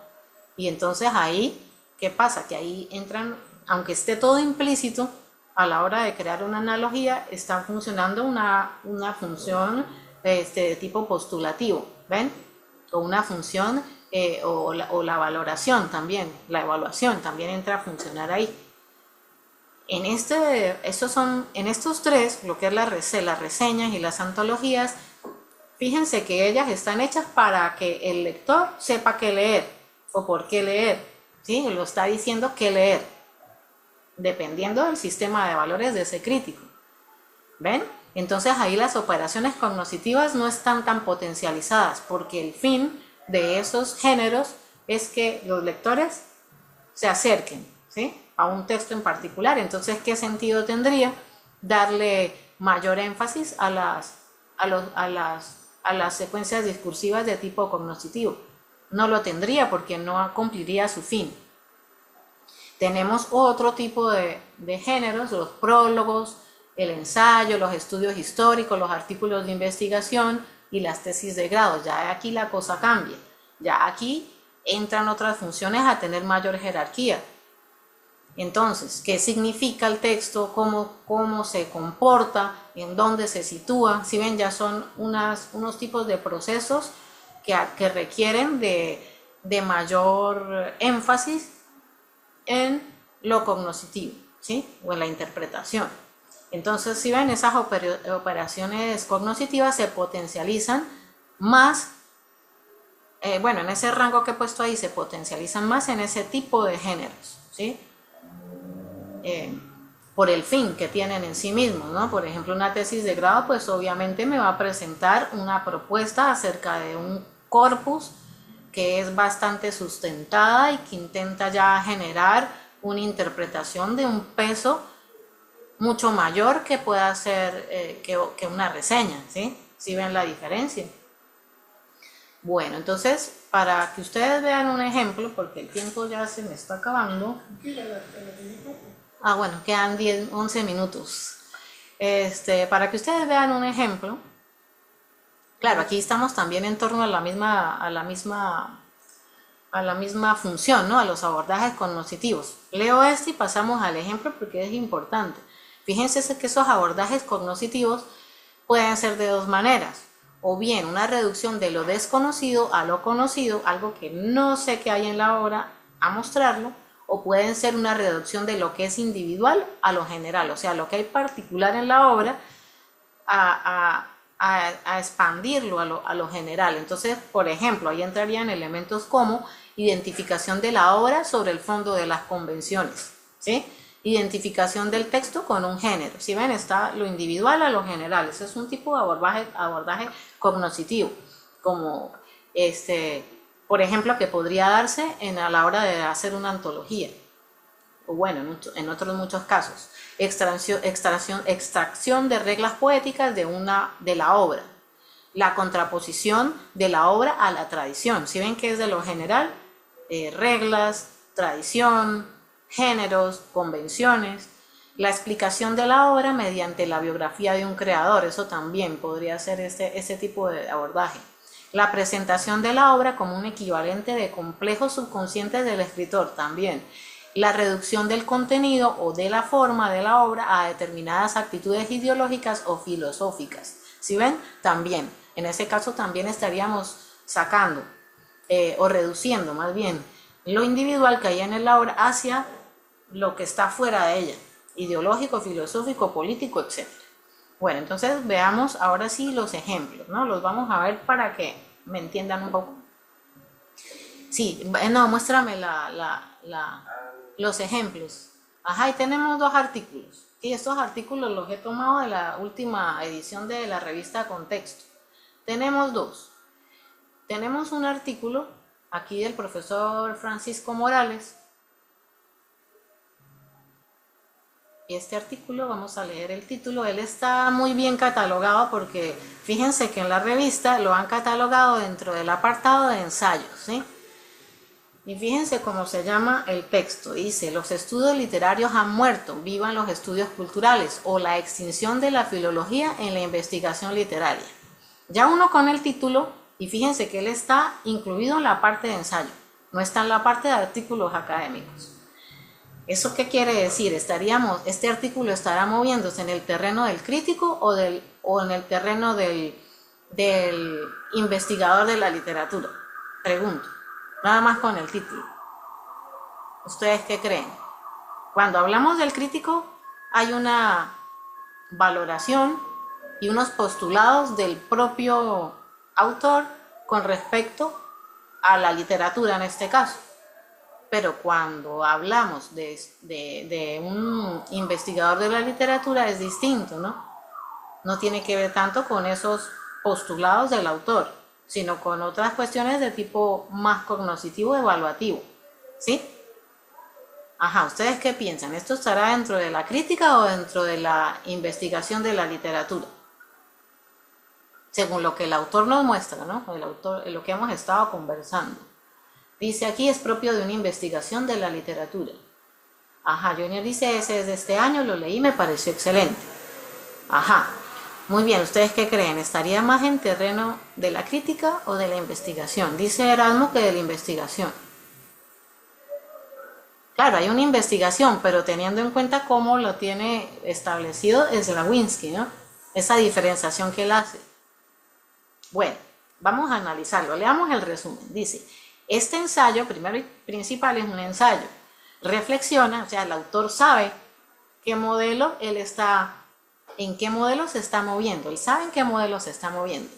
Y entonces ahí, ¿qué pasa? Que ahí entran, aunque esté todo implícito, a la hora de crear una analogía está funcionando una función de tipo postulativo, ¿ven? O una función o la valoración también, la evaluación también entra a funcionar ahí. En estos tres, lo que es las reseñas y las antologías, fíjense que ellas están hechas para que el lector sepa qué leer o por qué leer, ¿sí? Lo está diciendo qué leer, dependiendo del sistema de valores de ese crítico. ¿Ven? Entonces ahí las operaciones cognitivas no están tan potencializadas, porque el fin de esos géneros es que los lectores se acerquen, ¿sí? A un texto en particular. Entonces, ¿qué sentido tendría darle mayor énfasis a las secuencias discursivas de tipo cognitivo? No lo tendría, porque no cumpliría su fin. Tenemos otro tipo de géneros, los prólogos, el ensayo, los estudios históricos, los artículos de investigación y las tesis de grado. Ya aquí la cosa cambia. Ya aquí entran otras funciones a tener mayor jerarquía. Entonces, ¿qué significa el texto? ¿Cómo se comporta? ¿En dónde se sitúa? Si ven, ya son unos tipos de procesos que requieren de mayor énfasis en lo cognitivo, ¿sí? O en la interpretación. Entonces, si ven, esas operaciones cognitivas se potencializan más, en ese rango que he puesto ahí, se potencializan más en ese tipo de géneros, ¿sí? Por el fin que tienen en sí mismos, ¿no? Por ejemplo, una tesis de grado, pues obviamente me va a presentar una propuesta acerca de un corpus que es bastante sustentada y que intenta ya generar una interpretación de un peso mucho mayor que pueda ser que una reseña, ¿sí? ¿Sí ven la diferencia? Bueno, entonces, para que ustedes vean un ejemplo, porque el tiempo ya se me está acabando. Bueno, quedan 11 minutos. Para que ustedes vean un ejemplo, claro, aquí estamos también en torno a la misma función, ¿no? A los abordajes cognitivos. Leo y pasamos al ejemplo porque es importante. Fíjense que esos abordajes cognitivos pueden ser de dos maneras. O bien una reducción de lo desconocido a lo conocido, algo que no sé qué hay en la obra, a mostrarlo. o pueden ser una reducción de lo que es individual a lo general, o sea, lo que hay particular en la obra a expandirlo a lo general. Entonces, por ejemplo, ahí entrarían elementos como identificación de la obra sobre el fondo de las convenciones, ¿sí? Identificación del texto con un género. Si ven, está lo individual a lo general. Ese es un tipo de abordaje cognoscitivo, como por ejemplo, que podría darse a la hora de hacer una antología, o bueno, en otros muchos casos. Extracción de reglas poéticas de la obra. La contraposición de la obra a la tradición. Si ven que es de lo general, reglas, tradición, géneros, convenciones. La explicación de la obra mediante la biografía de un creador, eso también podría ser ese tipo de abordaje. La presentación de la obra como un equivalente de complejos subconscientes del escritor también. La reducción del contenido o de la forma de la obra a determinadas actitudes ideológicas o filosóficas. ¿Sí ven? También, en ese caso también estaríamos sacando o reduciendo más bien lo individual que hay en la obra hacia lo que está fuera de ella, ideológico, filosófico, político, etc. Bueno, entonces veamos ahora sí los ejemplos, ¿no? Los vamos a ver para que me entiendan un poco. Sí, no, muéstrame los ejemplos. Ajá, y tenemos dos artículos. Y estos artículos los he tomado de la última edición de la revista Contexto. Tenemos dos. Tenemos un artículo aquí del profesor Francisco Morales. Y este artículo, vamos a leer el título, él está muy bien catalogado porque fíjense que en la revista lo han catalogado dentro del apartado de ensayos, ¿sí? Y fíjense cómo se llama el texto. Dice: los estudios literarios han muerto, vivan los estudios culturales, o la extinción de la filología en la investigación literaria. Ya uno con el título, y fíjense que él está incluido en la parte de ensayo, no está en la parte de artículos académicos. ¿Eso qué quiere decir? Este artículo estará moviéndose en el terreno del crítico o en el terreno del investigador de la literatura. Pregunto, nada más con el título. ¿Ustedes qué creen? Cuando hablamos del crítico, hay una valoración y unos postulados del propio autor con respecto a la literatura en este caso. Pero cuando hablamos de un investigador de la literatura es distinto, ¿no? No tiene que ver tanto con esos postulados del autor, sino con otras cuestiones de tipo más cognoscitivo, evaluativo, ¿sí? Ajá, ¿ustedes qué piensan? ¿Esto estará dentro de la crítica o dentro de la investigación de la literatura? Según lo que el autor nos muestra, ¿no? Lo que hemos estado conversando. Dice aquí, es propio de una investigación de la literatura. Ajá, Junior dice, ese es de este año, lo leí, me pareció excelente. Ajá, muy bien, ¿ustedes qué creen? ¿Estaría más en terreno de la crítica o de la investigación? Dice Erasmo que de la investigación. Claro, hay una investigación, pero teniendo en cuenta cómo lo tiene establecido Slawinski, ¿no? Esa diferenciación que él hace. Bueno, vamos a analizarlo. Leamos el resumen. Dice: este ensayo, primero y principal, es un ensayo. Reflexiona, o sea, el autor sabe qué modelo en qué modelo se está moviendo. Él sabe en qué modelo se está moviendo.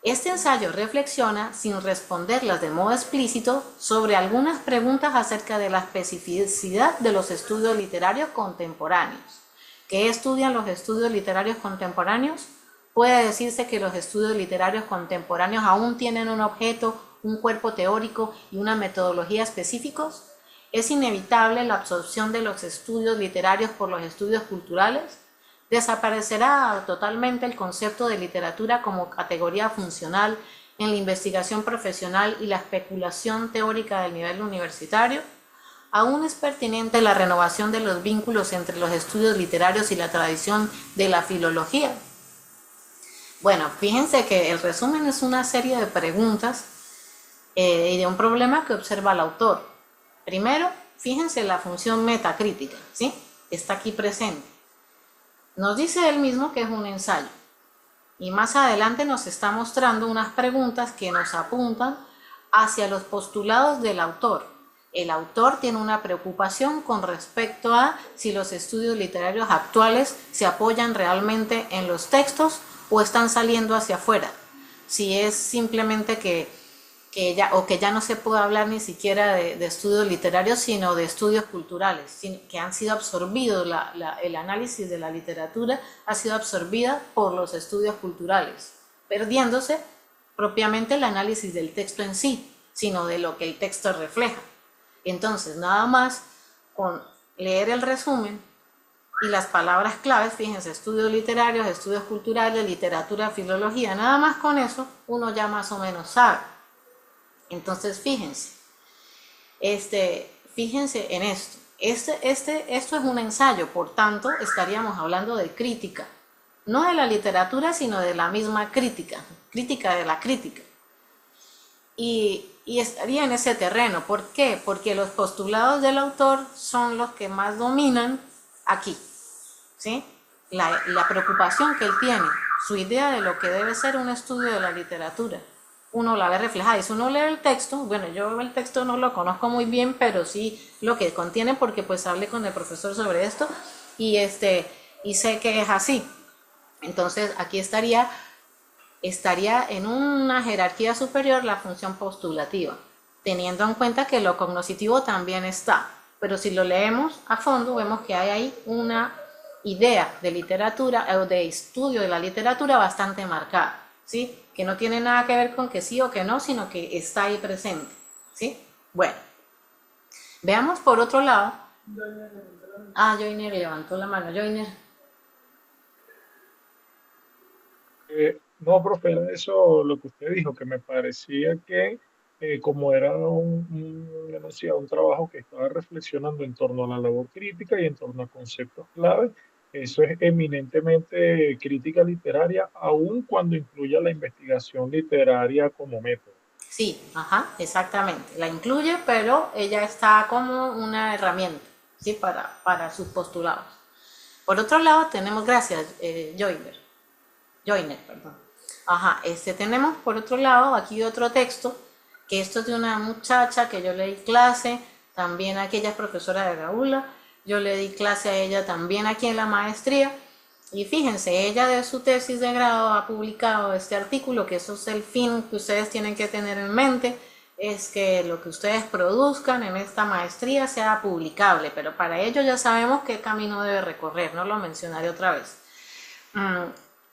Este ensayo reflexiona, sin responderlas de modo explícito, sobre algunas preguntas acerca de la especificidad de los estudios literarios contemporáneos. ¿Qué estudian los estudios literarios contemporáneos? Puede decirse que los estudios literarios contemporáneos aún tienen un objeto, un cuerpo teórico y una metodología específicos. ¿Es inevitable la absorción de los estudios literarios por los estudios culturales? ¿Desaparecerá totalmente el concepto de literatura como categoría funcional en la investigación profesional y la especulación teórica del nivel universitario? ¿Aún es pertinente la renovación de los vínculos entre los estudios literarios y la tradición de la filología? Bueno, fíjense que el resumen es una serie de preguntas y de un problema que observa el autor. Primero, fíjense la función metacrítica, ¿sí? Está aquí presente. Nos dice él mismo que es un ensayo. Y más adelante nos está mostrando unas preguntas que nos apuntan hacia los postulados del autor. El autor tiene una preocupación con respecto a si los estudios literarios actuales se apoyan realmente en los textos o están saliendo hacia afuera. Si es simplemente que ya no se puede hablar ni siquiera de estudios literarios, sino de estudios culturales, que han sido absorbidos, el análisis de la literatura ha sido absorbida por los estudios culturales, perdiéndose propiamente el análisis del texto en sí, sino de lo que el texto refleja. Entonces, nada más con leer el resumen y las palabras claves, fíjense, estudios literarios, estudios culturales, literatura, filología, nada más con eso uno ya más o menos sabe. Entonces, fíjense en esto. Esto es un ensayo, por tanto, estaríamos hablando de crítica, no de la literatura, sino de la misma crítica de la crítica. Y estaría en ese terreno. ¿Por qué? Porque los postulados del autor son los que más dominan aquí, ¿sí? La preocupación que él tiene, su idea de lo que debe ser un estudio de la literatura, uno la ve reflejada. Y si uno lee el texto, bueno, yo el texto no lo conozco muy bien, pero sí lo que contiene, porque pues hablé con el profesor sobre esto y sé que es así. Entonces aquí estaría en una jerarquía superior la función postulativa, teniendo en cuenta que lo cognoscitivo también está, pero si lo leemos a fondo vemos que hay ahí una idea de literatura o de estudio de la literatura bastante marcada, ¿sí? Que no tiene nada que ver con que sí o que no, sino que está ahí presente, ¿sí? Bueno, veamos por otro lado. Joiner levantó la mano. Joiner. No, profe, era eso lo que usted dijo, que me parecía que como era yo no decía, un trabajo que estaba reflexionando en torno a la labor crítica y en torno a conceptos clave, eso es eminentemente crítica literaria, aun cuando incluya la investigación literaria como método. Sí, exactamente. La incluye, pero ella está como una herramienta, ¿sí? Para sus postulados. Por otro lado, tenemos, gracias, Joiner, perdón. Tenemos por otro lado aquí otro texto, que esto es de una muchacha que yo le di clase, también aquí ella es profesora de la ULA, yo le di clase a ella también aquí en la maestría, y fíjense, ella de su tesis de grado ha publicado este artículo, que eso es el fin que ustedes tienen que tener en mente, es que lo que ustedes produzcan en esta maestría sea publicable, pero para ello ya sabemos qué camino debe recorrer, no lo mencionaré otra vez.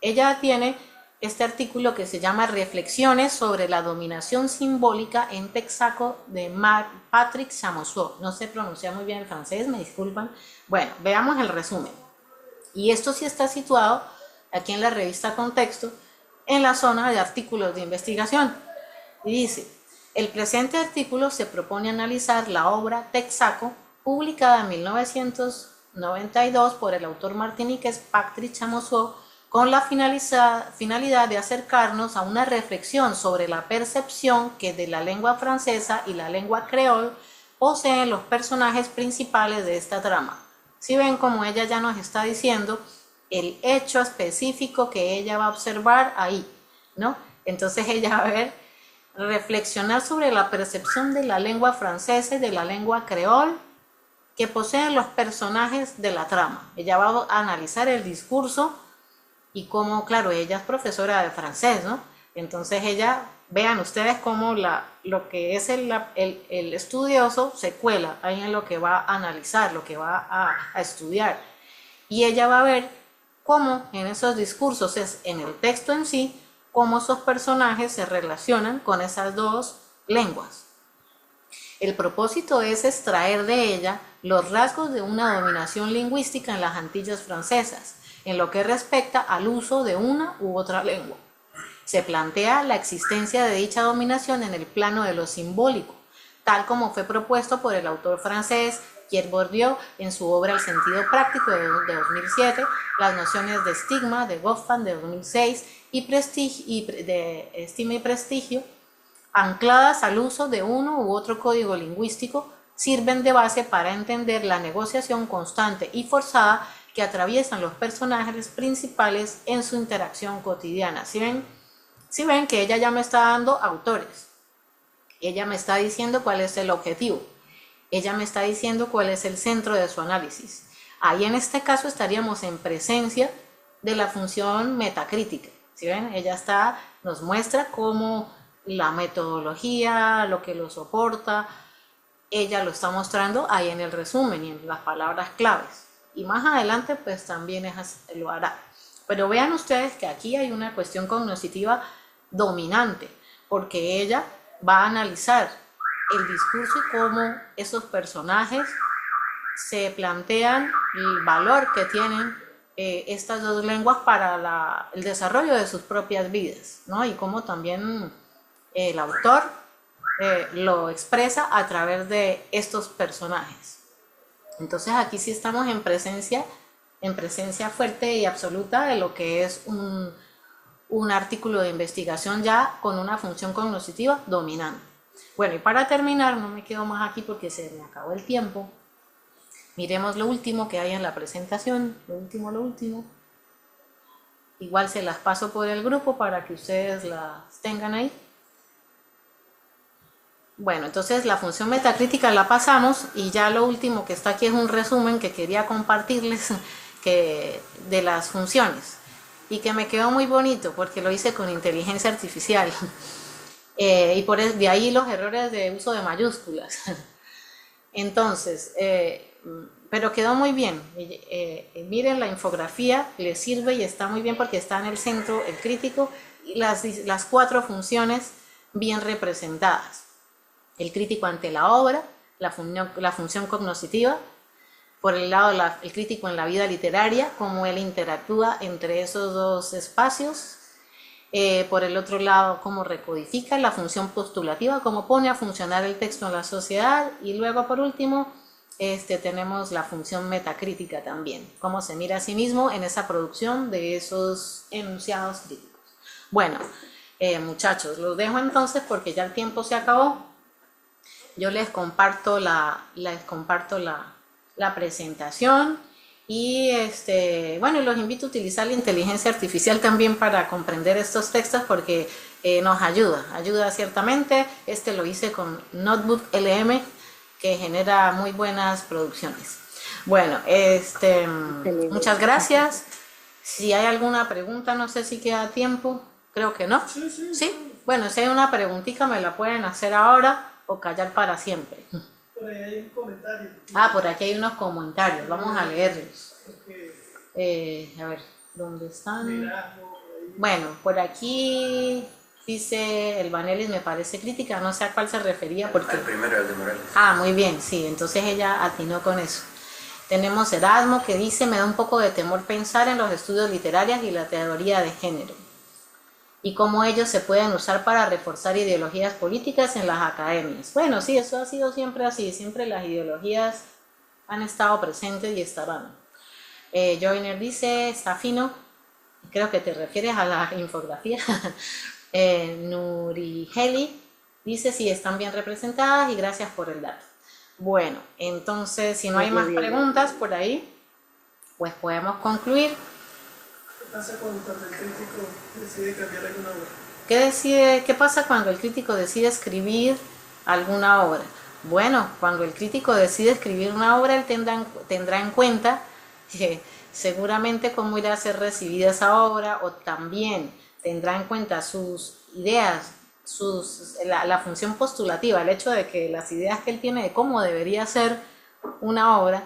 Ella tiene este artículo que se llama Reflexiones sobre la dominación simbólica en Texaco de Patrick Chamoiseau. No sé pronunciar muy bien el francés, me disculpan. Bueno, veamos el resumen. Y esto sí está situado aquí en la revista Contexto, en la zona de artículos de investigación. Y dice, el presente artículo se propone analizar la obra Texaco, publicada en 1992 por el autor martiniqués Patrick Chamoiseau, con la finalidad de acercarnos a una reflexión sobre la percepción que de la lengua francesa y la lengua creol poseen los personajes principales de esta trama. Si ven como ella ya nos está diciendo el hecho específico que ella va a observar ahí, ¿no? Entonces ella va a reflexionar sobre la percepción de la lengua francesa y de la lengua creol que poseen los personajes de la trama. Ella va a analizar el discurso y cómo, claro, ella es profesora de francés, ¿no? Entonces ella, vean ustedes cómo lo que es el estudioso se cuela ahí en lo que va a analizar, lo que va a estudiar. Y ella va a ver cómo en esos discursos, en el texto en sí, cómo esos personajes se relacionan con esas dos lenguas. El propósito es extraer de ella los rasgos de una dominación lingüística en las Antillas francesas, en lo que respecta al uso de una u otra lengua. Se plantea la existencia de dicha dominación en el plano de lo simbólico, tal como fue propuesto por el autor francés Pierre Bourdieu en su obra El sentido práctico de 2007, las nociones de estigma de Goffman de 2006 y de estima y prestigio, ancladas al uso de uno u otro código lingüístico, sirven de base para entender la negociación constante y forzada que atraviesan los personajes principales en su interacción cotidiana. ¿Sí ven que ella ya me está dando autores? Ella me está diciendo cuál es el objetivo. ella me está diciendo cuál es el centro de su análisis. Ahí en este caso estaríamos en presencia de la función metacrítica. ¿Sí ven? Ella nos muestra cómo la metodología, lo que lo soporta, ella lo está mostrando ahí en el resumen y en las palabras claves. Y más adelante pues también lo hará. Pero vean ustedes que aquí hay una cuestión cognitiva dominante, porque ella va a analizar el discurso y cómo esos personajes se plantean el valor que tienen estas dos lenguas para el desarrollo de sus propias vidas, ¿no? Y cómo también el autor lo expresa a través de estos personajes. Entonces aquí sí estamos en presencia fuerte y absoluta de lo que es un artículo de investigación ya con una función cognitiva dominante. Bueno, y para terminar, no me quedo más aquí porque se me acabó el tiempo. Miremos lo último que hay en la presentación, lo último. Igual se las paso por el grupo para que ustedes las tengan ahí. Bueno, entonces la función metacrítica la pasamos y ya lo último que está aquí es un resumen que quería compartirles de las funciones y que me quedó muy bonito porque lo hice con inteligencia artificial y de ahí los errores de uso de mayúsculas. Entonces, pero quedó muy bien. Miren la infografía, les sirve y está muy bien porque está en el centro el crítico y las 4 funciones bien representadas. El crítico ante la obra, la función cognoscitiva, por el lado el crítico en la vida literaria, cómo él interactúa entre esos dos espacios, por el otro lado cómo recodifica la función postulativa, cómo pone a funcionar el texto en la sociedad, y luego por último tenemos la función metacrítica también, cómo se mira a sí mismo en esa producción de esos enunciados críticos. Bueno, muchachos, los dejo entonces porque ya el tiempo se acabó. Yo les comparto la presentación y bueno, los invito a utilizar la inteligencia artificial también para comprender estos textos porque nos ayuda ciertamente. Lo hice con Notebook LM que genera muy buenas producciones. Bueno, muchas gracias. Si hay alguna pregunta, no sé si queda tiempo, creo que no. Sí. Bueno, si hay una preguntita me la pueden hacer ahora o callar para siempre. Por ahí hay un comentario. Por aquí hay unos comentarios, vamos a leerlos. A ver, ¿dónde están? Bueno, por aquí dice el Vanelis me parece crítica, no sé a cuál se refería porque... El primero, el de Morales. Muy bien, sí, entonces ella atinó con eso. Tenemos Erasmo que dice, me da un poco de temor pensar en los estudios literarios y la teoría de género y cómo ellos se pueden usar para reforzar ideologías políticas en las academias. Bueno, sí, eso ha sido siempre así, siempre las ideologías han estado presentes y estarán. Joyner dice, está fino, creo que te refieres a la infografía. Nurigeli dice, sí, están bien representadas y gracias por el dato. Bueno, entonces, si no hay más preguntas por ahí, pues podemos concluir. ¿Qué pasa cuando el crítico decide cambiar alguna obra? ¿Qué pasa cuando el crítico decide escribir alguna obra? Bueno, cuando el crítico decide escribir una obra, él tendrá en cuenta seguramente cómo irá a ser recibida esa obra, o también tendrá en cuenta sus ideas, la función postulativa, el hecho de que las ideas que él tiene de cómo debería ser una obra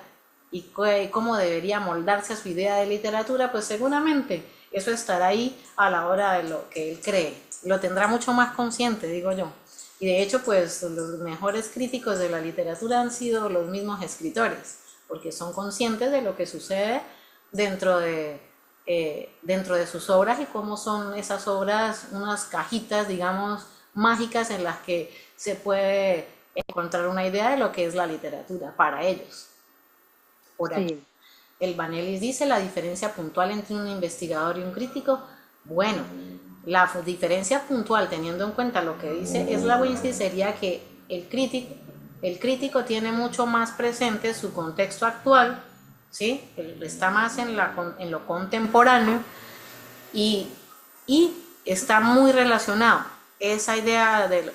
y cómo debería moldarse a su idea de literatura, pues seguramente eso estará ahí a la hora de lo que él cree. Lo tendrá mucho más consciente, digo yo. Y de hecho, pues los mejores críticos de la literatura han sido los mismos escritores, porque son conscientes de lo que sucede dentro de sus obras y cómo son esas obras unas cajitas, digamos, mágicas en las que se puede encontrar una idea de lo que es la literatura para ellos. Por aquí. Sí. El Vanelis dice la diferencia puntual entre un investigador y un crítico. Bueno, la diferencia puntual, teniendo en cuenta lo que dice Slavinsky, sería que el crítico tiene mucho más presente su contexto actual, ¿sí? Está más en lo contemporáneo y está muy relacionado. Esa idea de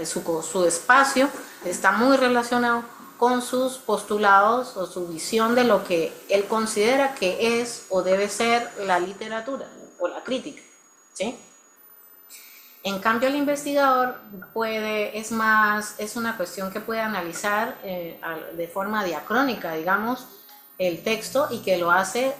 su espacio está muy relacionado con sus postulados o su visión de lo que él considera que es o debe ser la literatura o la crítica, ¿sí? En cambio, el investigador es una cuestión que puede analizar de forma diacrónica, digamos, el texto, y que lo hace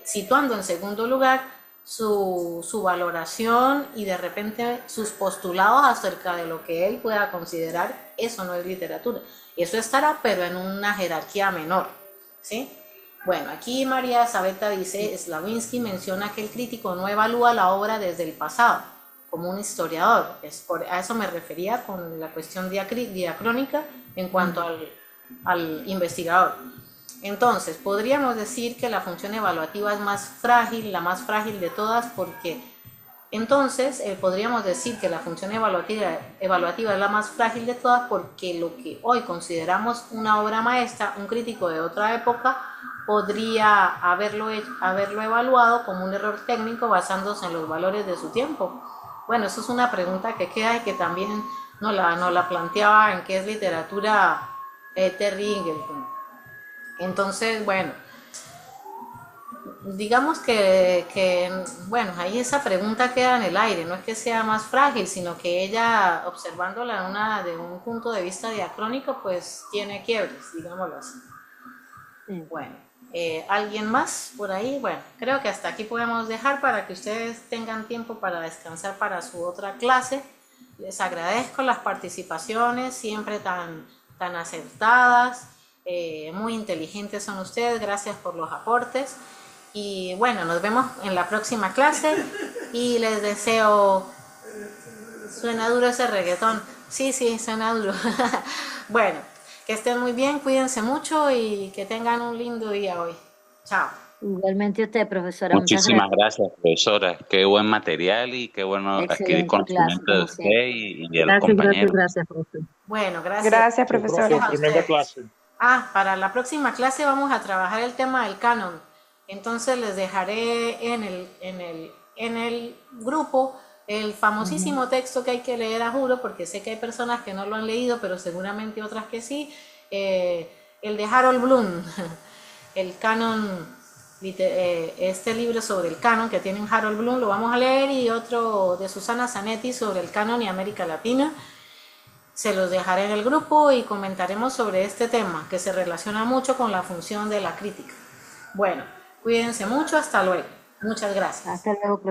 situando en segundo lugar su valoración y de repente sus postulados acerca de lo que él pueda considerar eso no es literatura. Eso estará, pero en una jerarquía menor, ¿sí? Bueno, aquí María Sabeta dice, Slavinsky menciona que el crítico no evalúa la obra desde el pasado, como un historiador. A eso me refería con la cuestión diacrónica en cuanto al investigador. Entonces, podríamos decir que la función evaluativa es más frágil, la más frágil de todas, porque entonces podríamos decir que la función evaluativa es la más frágil de todas porque lo que hoy consideramos una obra maestra, un crítico de otra época podría haberlo evaluado como un error técnico basándose en los valores de su tiempo. Bueno, eso es una pregunta que queda y que también nos la planteaba en qué es literatura Terry Ingleton. Entonces, bueno, digamos bueno, ahí esa pregunta queda en el aire, no es que sea más frágil, sino que ella, observándola de un punto de vista diacrónico, pues tiene quiebres, digámoslo así. Bueno, ¿alguien más por ahí? Bueno, creo que hasta aquí podemos dejar para que ustedes tengan tiempo para descansar para su otra clase. Les agradezco las participaciones, siempre tan acertadas, muy inteligentes son ustedes, gracias por los aportes. Y bueno, nos vemos en la próxima clase y les deseo... Suena duro ese reggaetón. Sí, suena duro. Bueno, que estén muy bien, cuídense mucho y que tengan un lindo día hoy. Chao. Igualmente usted, profesora. Muchísimas gracias, profesora. Qué buen material y qué bueno adquirir conocimiento de usted y de los compañeros. Gracias, profesor. Bueno, gracias. Gracias, profesora. Tremenda clase. Para la próxima clase vamos a trabajar el tema del canon. Entonces les dejaré en el grupo el famosísimo texto que hay que leer, a juro, porque sé que hay personas que no lo han leído, pero seguramente otras que sí, el de Harold Bloom, el canon, este libro sobre el canon que tiene Harold Bloom, lo vamos a leer, y otro de Susana Zanetti sobre el canon y América Latina. Se los dejaré en el grupo y comentaremos sobre este tema que se relaciona mucho con la función de la crítica. Bueno, cuídense mucho, hasta luego. Muchas gracias. Hasta luego, profesor.